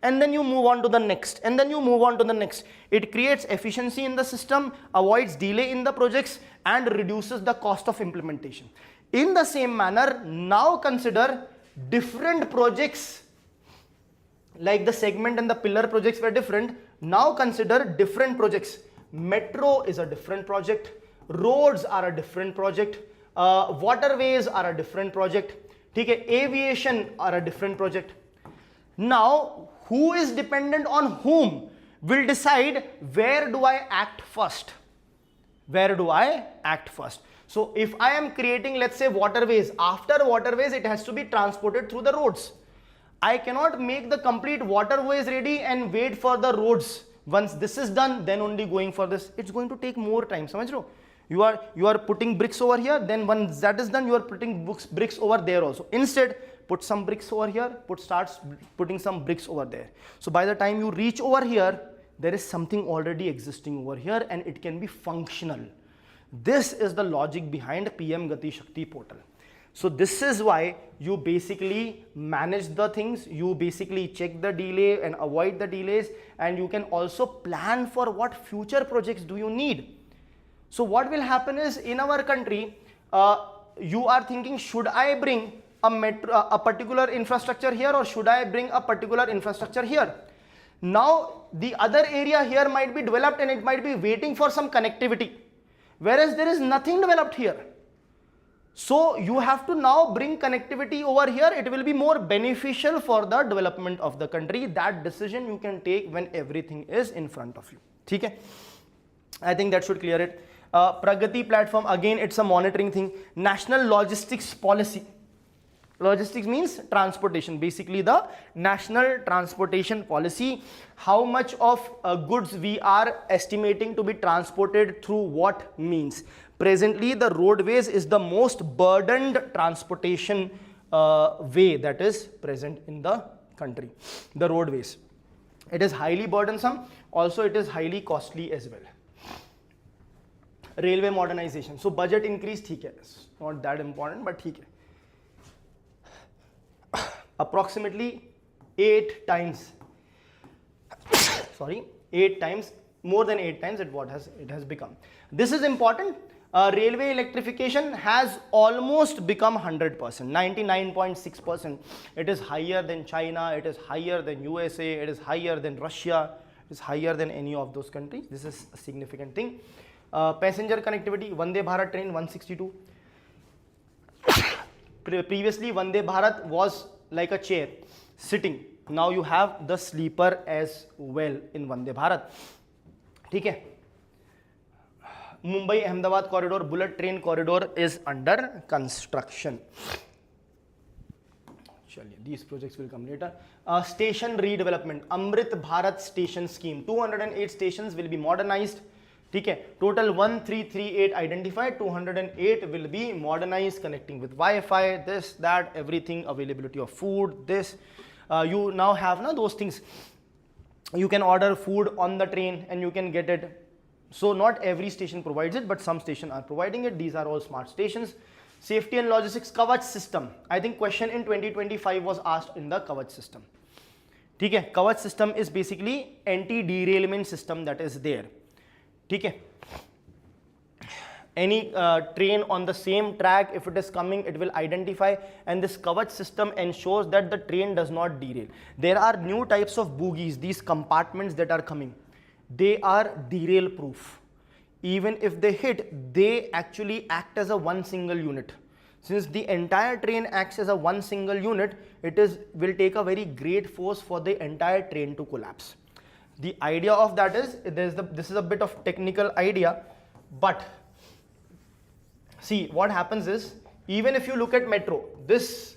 Speaker 1: And then you move on to the next, and then you move on to the next. It creates efficiency in the system, avoids delay in the projects, and reduces the cost of implementation. In the same manner, now consider different projects, like the segment and the pillar projects were different. Now consider different projects. Metro is a different project, roads are a different project, waterways are a different project, okay, aviation are a different project. Now who is dependent on whom will decide where do I act first. Where do I act first? So if I am creating, let's say, waterways, after waterways it has to be transported through the roads. I cannot make the complete waterways ready and wait for the roads. Once this is done, then only going for this. It's going to take more time. Samajh rahe ho? You are putting bricks over here, then once that is done, you are putting bricks over there also. Instead, put some bricks over here, starts putting some bricks over there. So by the time you reach over here, there is something already existing over here and it can be functional. This is the logic behind PM Gati Shakti portal. So this is why you basically manage the things, you basically check the delay and avoid the delays, and you can also plan for what future projects do you need. So what will happen is, in our country, you are thinking, should I bring a particular infrastructure here or should I bring a particular infrastructure here? Now the other area here might be developed and it might be waiting for some connectivity, whereas there is nothing developed here. So you have to now bring connectivity over here. It will be more beneficial for the development of the country. That decision you can take when everything is in front of you. Okay? I think that should clear it. Pragati platform, again it's a monitoring thing. National logistics policy. Logistics means transportation, basically the national transportation policy. How much of goods we are estimating to be transported through what means. Presently the roadways is the most burdened transportation way that is present in the country. The roadways, it is highly burdensome, also it is highly costly as well. Railway modernization, so budget increase, theek hai, it's not that important but theek hai. Approximately 8 times sorry, 8 times, more than 8 times it has become. This is important. Railway electrification has almost become 100%, 99.6%. It is higher than China, it is higher than USA, it is higher than Russia, it is higher than any of those countries. This is a significant thing. Passenger connectivity, Vande Bharat train 162. Previously Vande Bharat was like a chair sitting. Now you have the sleeper as well in Vande Bharat. ठीक है. Mumbai Ahmedabad corridor, bullet train corridor is under construction. These projects will come later. Station redevelopment, Amrit Bharat station scheme, 208 stations will be modernized. Okay. Total 1338 identified, 208 will be modernized, connecting with Wi-Fi, this, that, everything, availability of food, this. You now have those things. You can order food on the train and you can get it. So not every station provides it, but some stations are providing it. These are all smart stations. Safety and logistics, Kavach system. I think question in 2025 was asked in the Kavach system. Okay. Kavach system is basically anti-derailment system that is there. Okay. Any train on the same track, if it is coming, it will identify, and this Kavach system ensures that the train does not derail. There are new types of bogies, these compartments that are coming. They are derail proof. Even if they hit, they actually act as a one single unit. Since the entire train acts as a one single unit, will take a very great force for the entire train to collapse. The idea of that is, this is a bit of technical idea, but see what happens is, even if you look at metro, these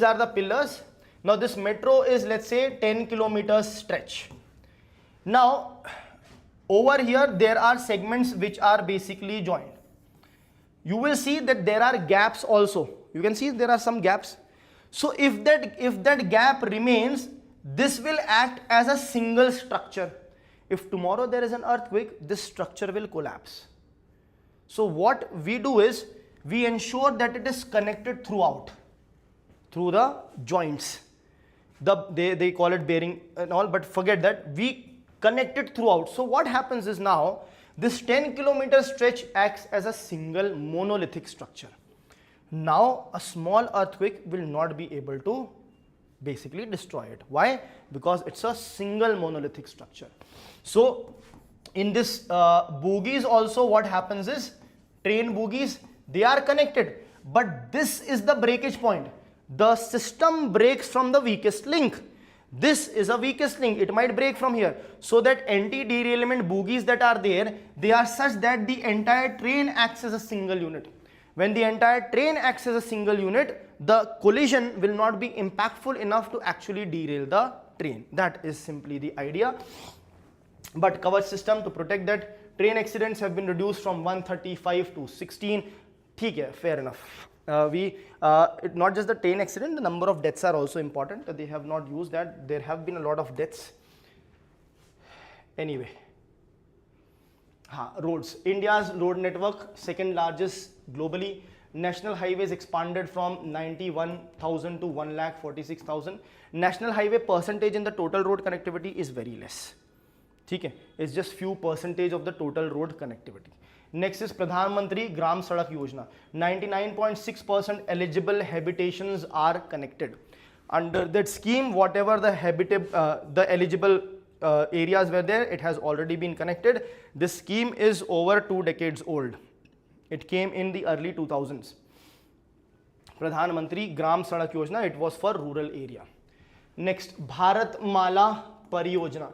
Speaker 1: are the pillars. Now this metro is, let's say, 10 kilometers stretch. Now over here there are segments which are basically joined. You will see that there are gaps also. You can see there are some gaps. So if that gap remains, this will act as a single structure. If tomorrow there is an earthquake, this structure will collapse. So what we do is, we ensure that it is connected throughout, through the joints. They call it bearing and all, but forget that, we connect it throughout. So what happens is, now this 10 kilometer stretch acts as a single monolithic structure. Now a small earthquake will not be able to basically destroy it. Why? Because it's a single monolithic structure. So in this bogies also what happens is, train bogies, they are connected, but this is the breakage point. The system breaks from the weakest link. This is a weakest link, it might break from here. So that anti-derailment bogies that are there, they are such that the entire train acts as a single unit. When the entire train acts as a single unit, the collision will not be impactful enough to actually derail the train. That is simply the idea. But coverage system to protect that, train accidents have been reduced from 135 to 16. Okay, fair enough. Not just the train accident, the number of deaths are also important. They have not used that. There have been a lot of deaths. Anyway, roads. India's road network, second largest globally. National highways expanded from 91,000 to 1,46,000. National highway percentage in the total road connectivity is very less. Okay, it's just few percentage of the total road connectivity. Next is Pradhan Mantri Gram Sadak Yojana. 99.6% eligible habitations are connected. Under that scheme, whatever the eligible areas were there, it has already been connected. This scheme is over 2 decades old. It came in the early 2000s. Pradhan Mantri Gram Sadak Yojana, it was for rural area. Next, Bharat Mala Pariyojana.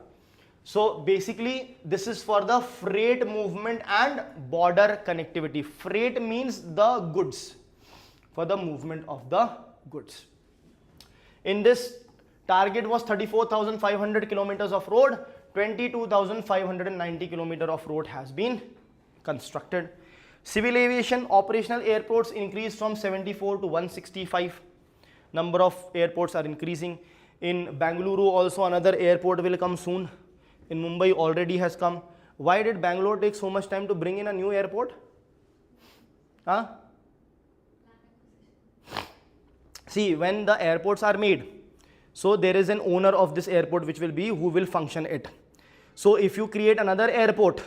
Speaker 1: So basically this is for the freight movement and border connectivity. Freight means the goods, for the movement of the goods. In this, target was 34,500 kilometers of road, 22,590 kilometers of road has been constructed. Civil aviation operational airports increased from 74 to 165. Number of airports are increasing. In Bengaluru also another airport will come soon. In Mumbai already has come. Why did Bangalore take so much time to bring in a new airport? See, when the airports are made, so there is an owner of this airport which will be who will function it. So if you create another airport,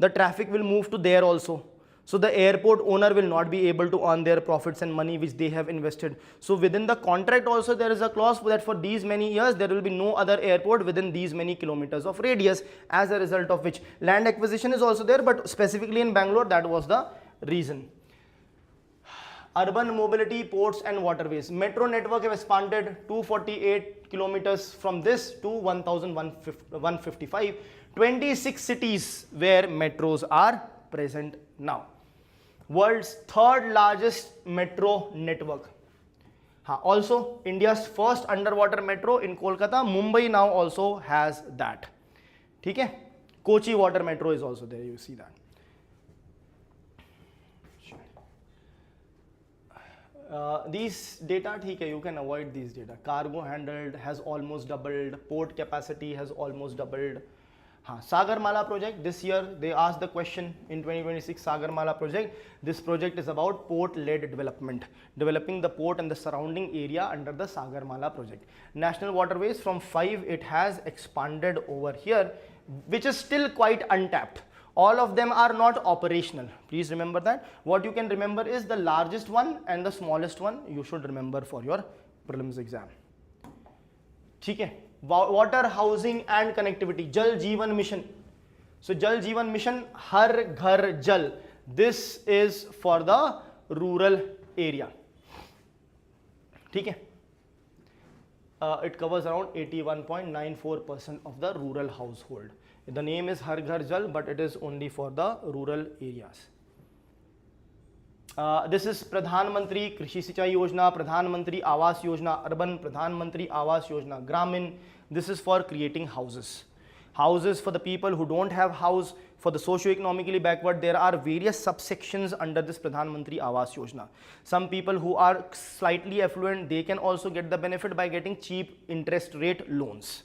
Speaker 1: the traffic will move to there also. So the airport owner will not be able to earn their profits and money which they have invested. So within the contract also there is a clause that for these many years there will be no other airport within these many kilometers of radius, as a result of which land acquisition is also there, but specifically in Bangalore that was the reason. Urban mobility, ports and waterways. Metro network have expanded 248 kilometers from this to 1,155. 26 cities where metros are present now. World's third largest metro network. Also India's first underwater metro in Kolkata. Mumbai now also has that. Okay? Kochi water metro is also there, you see that. These data, you can avoid these data. Cargo handled has almost doubled, port capacity has almost doubled. Sagarmala project, this year they asked the question in 2026 Sagarmala project. This project is about port-led development, developing the port and the surrounding area under the Sagarmala project. National waterways, from 5 it has expanded over here, which is still quite untapped. All of them are not operational. Please remember that. What you can remember is the largest one and the smallest one you should remember for your prelims exam. Okay. Water, housing and connectivity. Jal Jeevan Mission. So Jal Jeevan Mission, Har Ghar Jal. This is for the rural area. Okay. It covers around 81.94% of the rural household. The name is Har Ghar Jal, but it is only for the rural areas. This is Pradhan Mantri Krishi Sinchai Yojana, Pradhan Mantri Awas Yojana, Urban Pradhan Mantri Awas Yojana, Gramin. This is for creating houses. Houses for the people who don't have house, for the socio-economically backward. There are various subsections under this Pradhan Mantri Awas Yojana. Some people who are slightly affluent, they can also get the benefit by getting cheap interest rate loans.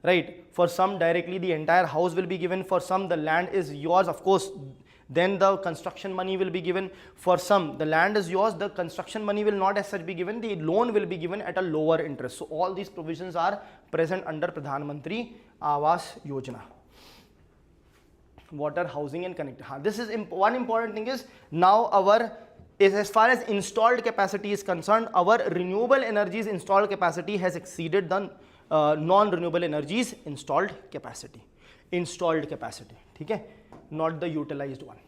Speaker 1: Right? For some directly the entire house will be given. For some the land is yours, of course. Then the construction money will be given. For some, the land is yours, the construction money will not as such be given, the loan will be given at a lower interest. So all these provisions are present under Pradhan Mantri Awas Yojana. Water, housing and connectivity. This is one important thing is, now our is as far as installed capacity is concerned, our renewable energies installed capacity has exceeded the non-renewable energies installed capacity. ठीक है, not the utilized one.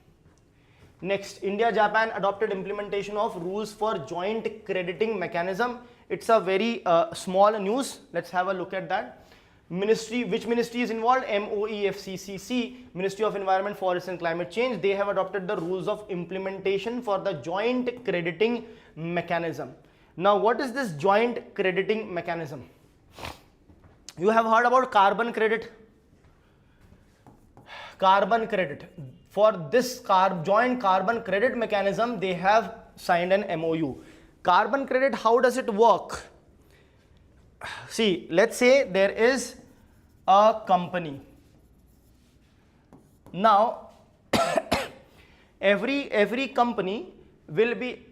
Speaker 1: Next, India-Japan adopted implementation of rules for joint crediting mechanism. It's a very small news. Let's have a look at that. Ministry, which ministry is involved? MOEFCCC, Ministry of Environment, Forest and Climate Change. They have adopted the rules of implementation for the joint crediting mechanism. Now, what is this joint crediting mechanism? You have heard about carbon credit. Carbon credit. For this joint carbon credit mechanism, they have signed an MOU. Carbon credit, how does it work? See, let's say there is a company. Now, every company will be,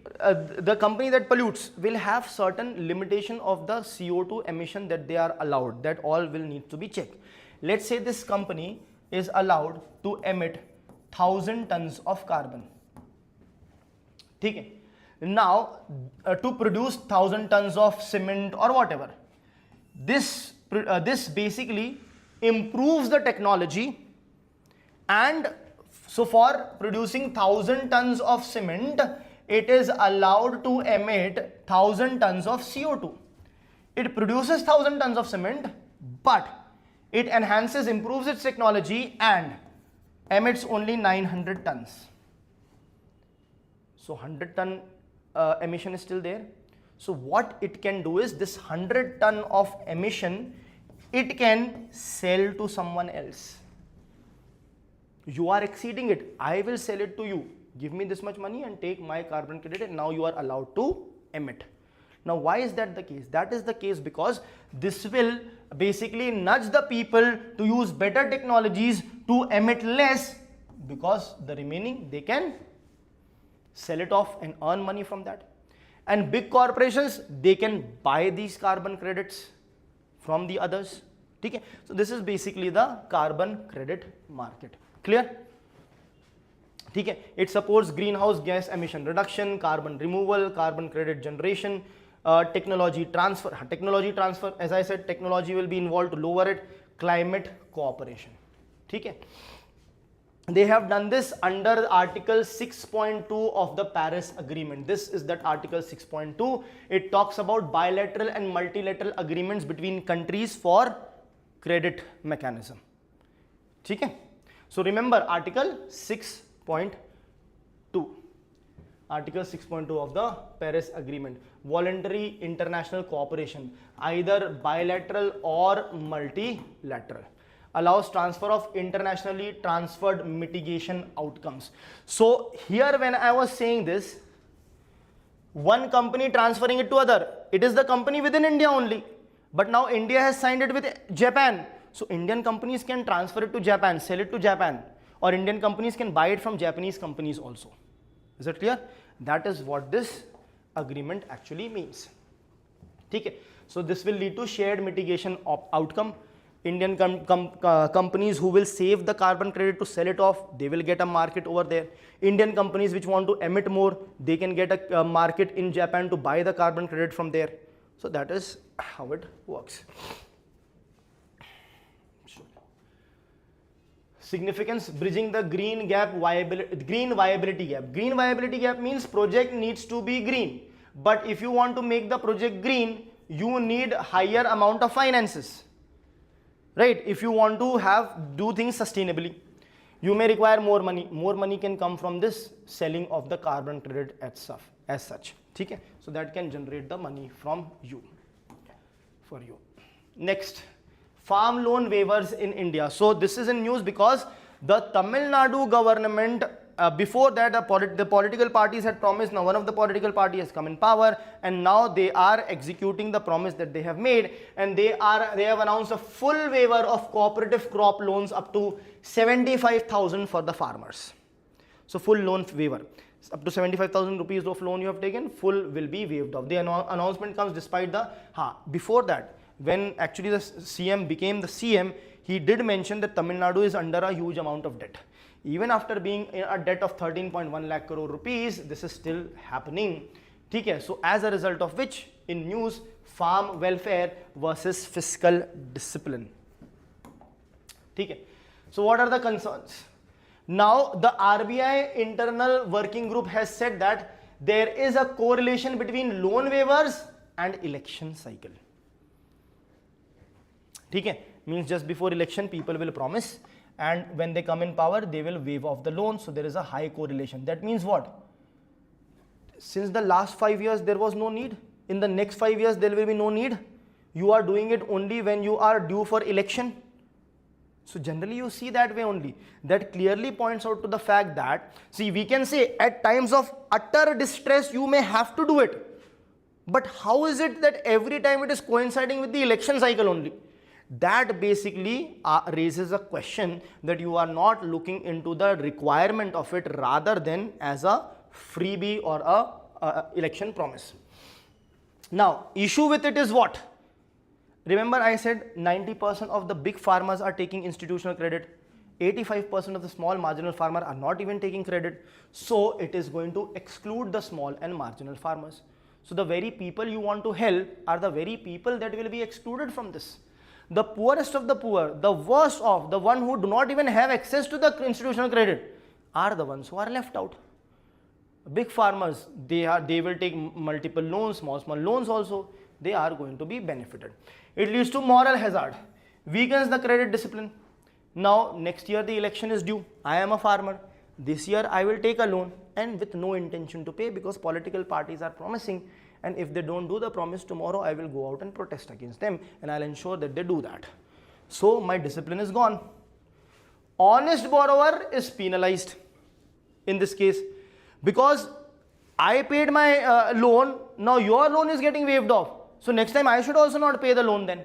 Speaker 1: the company that pollutes will have certain limitation of the CO2 emission that they are allowed. That all will need to be checked. Let's say this company is allowed to emit 1000 tons of carbon. Okay. Now, to produce 1000 tons of cement or whatever, this basically improves the technology, and so for producing 1000 tons of cement, it is allowed to emit 1000 tons of CO2. It produces 1000 tons of cement, but it enhances, improves its technology and emits only 900 tons. So 100 ton emission is still there. So what it can do is this 100 ton of emission, it can sell to someone else. You are exceeding it. I will sell it to you. Give me this much money and take my carbon credit, and now you are allowed to emit. Now, why is that the case? That is the case because this will basically nudge the people to use better technologies to emit less, because the remaining they can sell it off and earn money from that. And big corporations, they can buy these carbon credits from the others. Okay? So this is basically the carbon credit market. Clear? Okay? It supports greenhouse gas emission reduction, carbon removal, carbon credit generation, technology transfer. As I said, technology will be involved to lower it. Climate cooperation. Okay? They have done this under Article 6.2 of the Paris Agreement. This is that Article 6.2. It talks about bilateral and multilateral agreements between countries for credit mechanism. Okay? So remember Article 6.2. Article 6.2 of the Paris Agreement. Voluntary international cooperation, either bilateral or multilateral, allows transfer of internationally transferred mitigation outcomes. So here when I was saying this, one company transferring it to other, it is the company within India only. But now India has signed it with Japan. So Indian companies can transfer it to Japan, sell it to Japan, or Indian companies can buy it from Japanese companies also. Is it clear? That is what this agreement actually means. Okay. So this will lead to shared mitigation outcome. Indian companies who will save the carbon credit to sell it off, they will get a market over there. Indian companies which want to emit more, they can get a market in Japan to buy the carbon credit from there. So that is how it works. Significance: bridging the green viability gap. Green viability gap means project needs to be green, but if you want to make the project green, you need higher amount of finances, right? If you want to do things sustainably, you may require more money. More money can come from this selling of the carbon credit as such. Okay? So that can generate the money from you, for you. Next, farm loan waivers in India. So this is in news because the Tamil Nadu government, before that the political parties had promised. Now one of the political party has come in power, and now they are executing the promise that they have made, and they have announced a full waiver of cooperative crop loans up to 75,000 for the farmers. So full loan waiver. Up to 75,000 rupees of loan you have taken, full will be waived off. The announcement comes despite the, before that, when actually the CM became the CM, he did mention that Tamil Nadu is under a huge amount of debt. Even after being in a debt of 13.1 lakh crore rupees, this is still happening. Okay, so as a result of which, in news, farm welfare versus fiscal discipline. Okay, so what are the concerns? Now the RBI internal working group has said that there is a correlation between loan waivers and election cycle. Okay, means just before election people will promise, and when they come in power they will waive off the loan, so there is a high correlation. That means what? Since the last 5 years there was no need, in the next 5 years there will be no need. You are doing it only when you are due for election. So generally you see that way only. That clearly points out to the fact that, see, we can say at times of utter distress you may have to do it, but how is it that every time it is coinciding with the election cycle only? That basically raises a question that you are not looking into the requirement of it rather than as a freebie or a election promise. Now issue with it is what? Remember I said 90% of the big farmers are taking institutional credit, 85% of the small marginal farmer are not even taking credit, so it is going to exclude the small and marginal farmers. So the very people you want to help are the very people that will be excluded from this. The poorest of the poor, the worst off, the one who do not even have access to the institutional credit are the ones who are left out. Big farmers, they will take multiple loans, small loans also, they are going to be benefited. It leads to moral hazard, weakens the credit discipline. Now next year the election is due, I am a farmer, this year I will take a loan and with no intention to pay because political parties are promising, and if they don't do the promise, tomorrow I will go out and protest against them and I'll ensure that they do that. So my discipline is gone. Honest borrower is penalized in this case because I paid my loan, now your loan is getting waived off. So next time I should also not pay the loan then.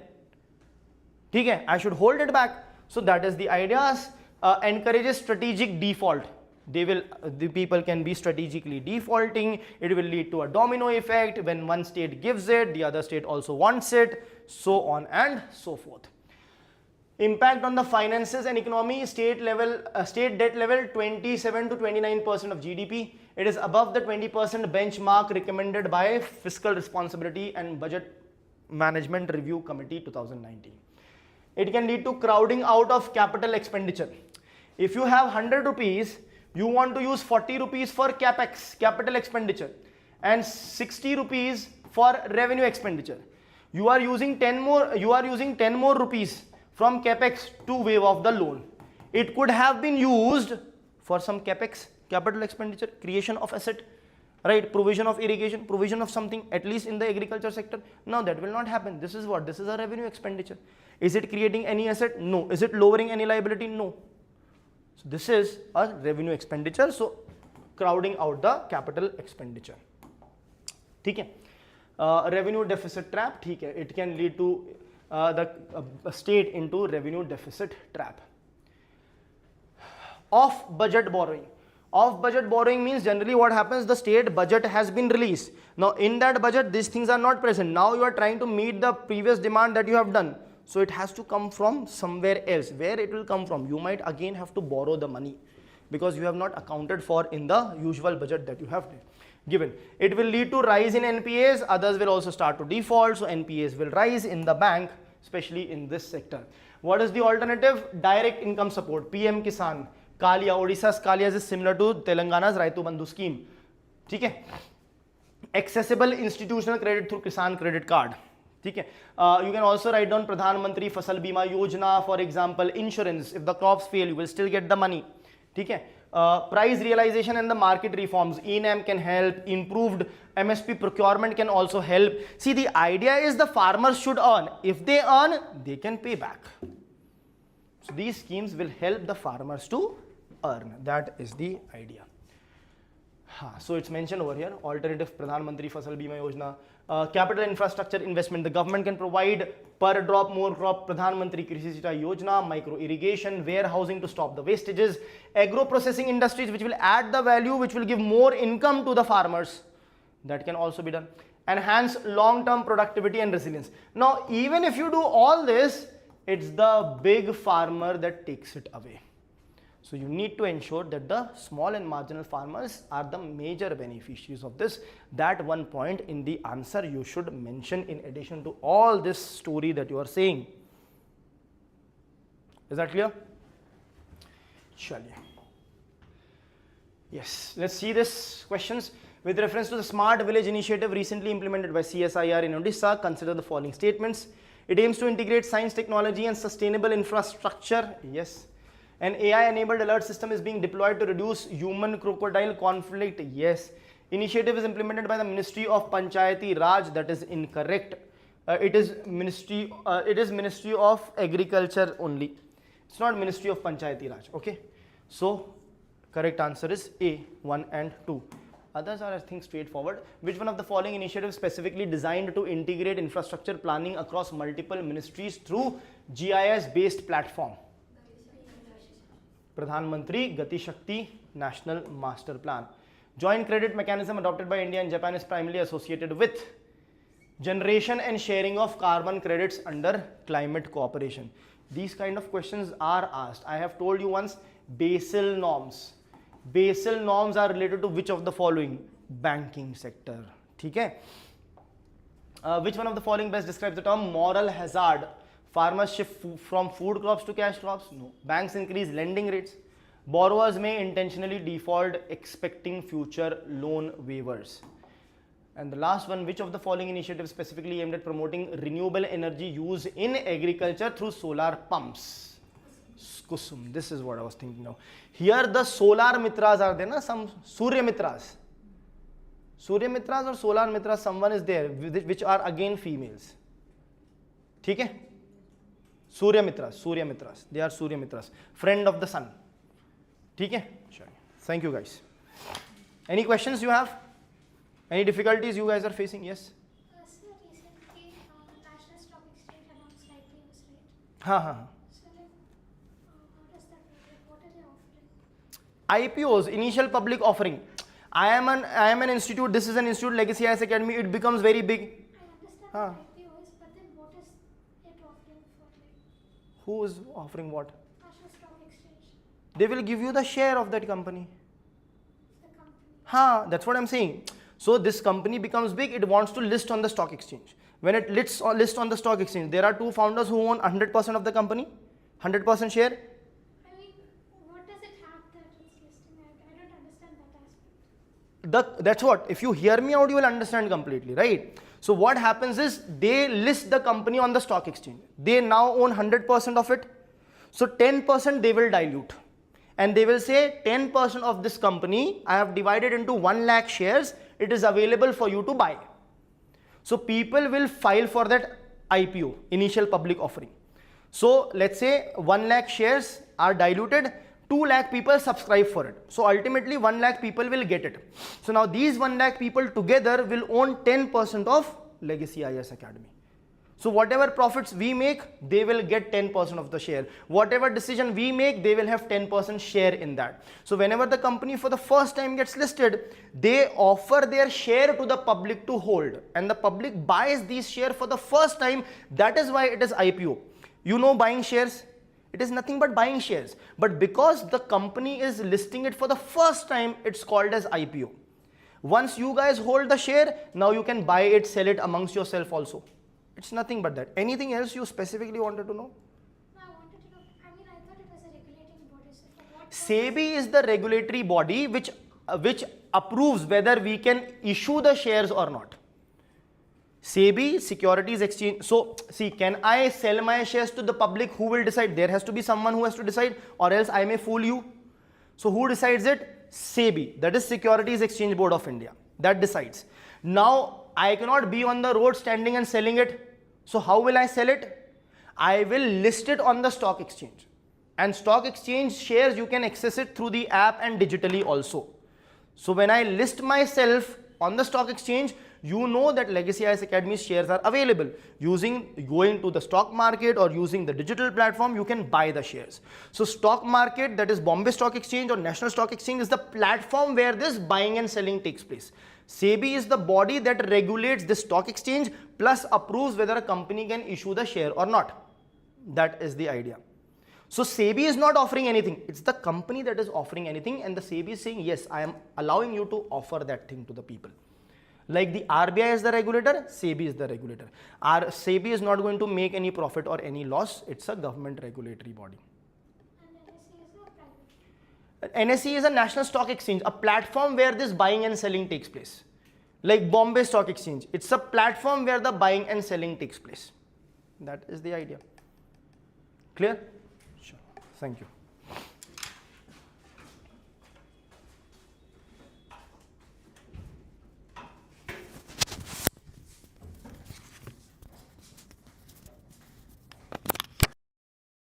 Speaker 1: Okay, I should hold it back. So that is the ideas. Encourages strategic default. The people can be strategically defaulting. It will lead to a domino effect. When one state gives it, the other state also wants it, so on and so forth. Impact on the finances and economy, state debt level 27 to 29% of GDP. It is above the 20% benchmark recommended by Fiscal Responsibility and Budget Management Review Committee 2019. It can lead to crowding out of capital expenditure. If you have 100 rupees, you want to use 40 rupees for capex, capital expenditure, and 60 rupees for revenue expenditure. You are using 10 more rupees from capex to waive off the loan. It could have been used for some capex, capital expenditure, creation of asset, right, provision of irrigation, provision of something, at least in the agriculture sector. Now that will not happen. This is what? This is a revenue expenditure. Is it creating any asset? No. Is it lowering any liability? No. So this is a revenue expenditure, so crowding out the capital expenditure. Okay. Revenue deficit trap. Okay. It can lead to the state into revenue deficit trap. Off budget borrowing. Off budget borrowing means generally what happens, the state budget has been released. Now in that budget these things are not present. Now you are trying to meet the previous demand that you have done. So it has to come from somewhere else. Where it will come from? You might again have to borrow the money because you have not accounted for in the usual budget that you have given. It will lead to rise in NPAs. Others will also start to default. So NPAs will rise in the bank, especially in this sector. What is the alternative? Direct income support, PM Kisan. Kalia, Odisha's Kalia is similar to Telangana's Raitu Bandhu scheme. Okay. Accessible institutional credit through Kisan credit card. Okay. You can also write down Pradhan Mantri Fasal Bima Yojana, for example, insurance. If the crops fail, you will still get the money. Okay. Price realization and the market reforms. ENAM can help. Improved MSP procurement can also help. See, the idea is the farmers should earn. If they earn, they can pay back. So these schemes will help the farmers to earn. That is the idea. So it's mentioned over here, alternative Pradhan Mantri Fasal Bima Yojana, capital infrastructure investment. The government can provide per drop more crop, Pradhan Mantri Krishi Sinchay Yojana, micro irrigation, warehousing to stop the wastages, agro processing industries which will add the value, which will give more income to the farmers. That can also be done. Enhance long-term productivity and resilience. Now, even if you do all this, it's the big farmer that takes it away. So you need to ensure that the small and marginal farmers are the major beneficiaries of this. That one point in the answer you should mention in addition to all this story that you are saying. Is that clear? Chaliye. Yes, let's see this questions. With reference to the Smart Village initiative recently implemented by CSIR in Odisha, consider the following statements. It aims to integrate science, technology and sustainable infrastructure. Yes. An AI-enabled alert system is being deployed to reduce human-crocodile conflict. Yes. Initiative is implemented by the Ministry of Panchayati Raj. That is incorrect. It is Ministry of Agriculture only. It's not Ministry of Panchayati Raj. Okay. So correct answer is A, 1 and 2. Others are, I think, straightforward. Which one of the following initiatives specifically designed to integrate infrastructure planning across multiple ministries through GIS-based platform? Pradhan Mantri Gati Shakti National Master Plan. Joint credit mechanism adopted by India and Japan is primarily associated with generation and sharing of carbon credits under climate cooperation. These kind of questions are asked. I have told you once, Basel norms. Basel norms are related to which of the following? Banking sector. Okay? Which one of the following best describes the term moral hazard? Farmers shift from food crops to cash crops? No. Banks increase lending rates. Borrowers may intentionally default expecting future loan waivers. And the last one, which of the following initiatives specifically aimed at promoting renewable energy use in agriculture through solar pumps? Kusum. This is what I was thinking of. Here the solar mitras are there, na? Some Surya mitras. Surya mitras or solar mitras, someone is there, which are again females. Okay? Surya mitras. They are Surya mitras. Friend of the sun. Okay? Sure. Thank you guys. Any questions you have? Any difficulties you guys are facing? Yes?
Speaker 2: Sir, recently National Stock Exchange announced IPOs, right?
Speaker 1: Ha.
Speaker 2: So how does that work? What are they offering?
Speaker 1: IPOs, initial public offering. I am an institute, this is an institute, Legacy IAS Academy, it becomes very big.
Speaker 2: I understand what IPO is, but then what is it offering for? Like,
Speaker 1: Who is offering what?
Speaker 2: National Stock Exchange,
Speaker 1: They will give you the share of that company.
Speaker 2: the company.
Speaker 1: That's what I'm saying. So this company becomes big, it wants to list on the stock exchange. When it lists on the stock exchange, there are two founders who own 100% of the company, 100% share.
Speaker 2: I mean, what does it have that it's listing? I don't understand that aspect.
Speaker 1: That's what, if you hear me out, you will understand completely, right? So what happens is, they list the company on the stock exchange. They now own 100% of it. So 10% they will dilute. And they will say 10% of this company, I have divided into 1 lakh shares, it is available for you to buy. So people will file for that IPO, initial public offering. So let's say 1 lakh shares are diluted, 2 lakh people subscribe for it. So ultimately 1 lakh people will get it. So now these 1 lakh people together will own 10% of Legacy IAS Academy. So whatever profits we make, they will get 10% of the share. Whatever decision we make, they will have 10% share in that. So whenever the company for the first time gets listed, they offer their share to the public to hold. And the public buys these shares for the first time. That is why it is IPO. You know buying shares? It is nothing but buying shares. But because the company is listing it for the first time, it's called as IPO. Once you guys hold the share, now you can buy it, sell it amongst yourself also. It's nothing but that. Anything else you specifically wanted to know?
Speaker 2: No, I wanted to know. I mean, I thought it was a regulating body. So for what
Speaker 1: SEBI is the regulatory body which approves whether we can issue the shares or not. SEBI, Securities Exchange. So, see, can I sell my shares to the public? Who will decide? There has to be someone who has to decide, or else I may fool you. So, who decides it? SEBI, that is Securities Exchange Board of India. That decides. Now, I cannot be on the road standing and selling it. So how will I sell it? I will list it on the stock exchange. And stock exchange shares, you can access it through the app and digitally also. So when I list myself on the stock exchange, you know that Legacy IAS Academy's shares are available. Going to the stock market or using the digital platform, you can buy the shares. So stock market, that is Bombay Stock Exchange or National Stock Exchange, is the platform where this buying and selling takes place. SEBI is the body that regulates the stock exchange plus approves whether a company can issue the share or not. That is the idea. So SEBI is not offering anything. It's the company that is offering anything, and the SEBI is saying, yes, I am allowing you to offer that thing to the people. Like the RBI is the regulator, SEBI is the regulator. Our SEBI is not going to make any profit or any loss. It's a government regulatory body.
Speaker 2: And
Speaker 1: NSE is a national stock exchange, a platform where this buying and selling takes place. Like Bombay Stock Exchange, it's a platform where the buying and selling takes place. That is the idea. Clear? Sure. Thank you.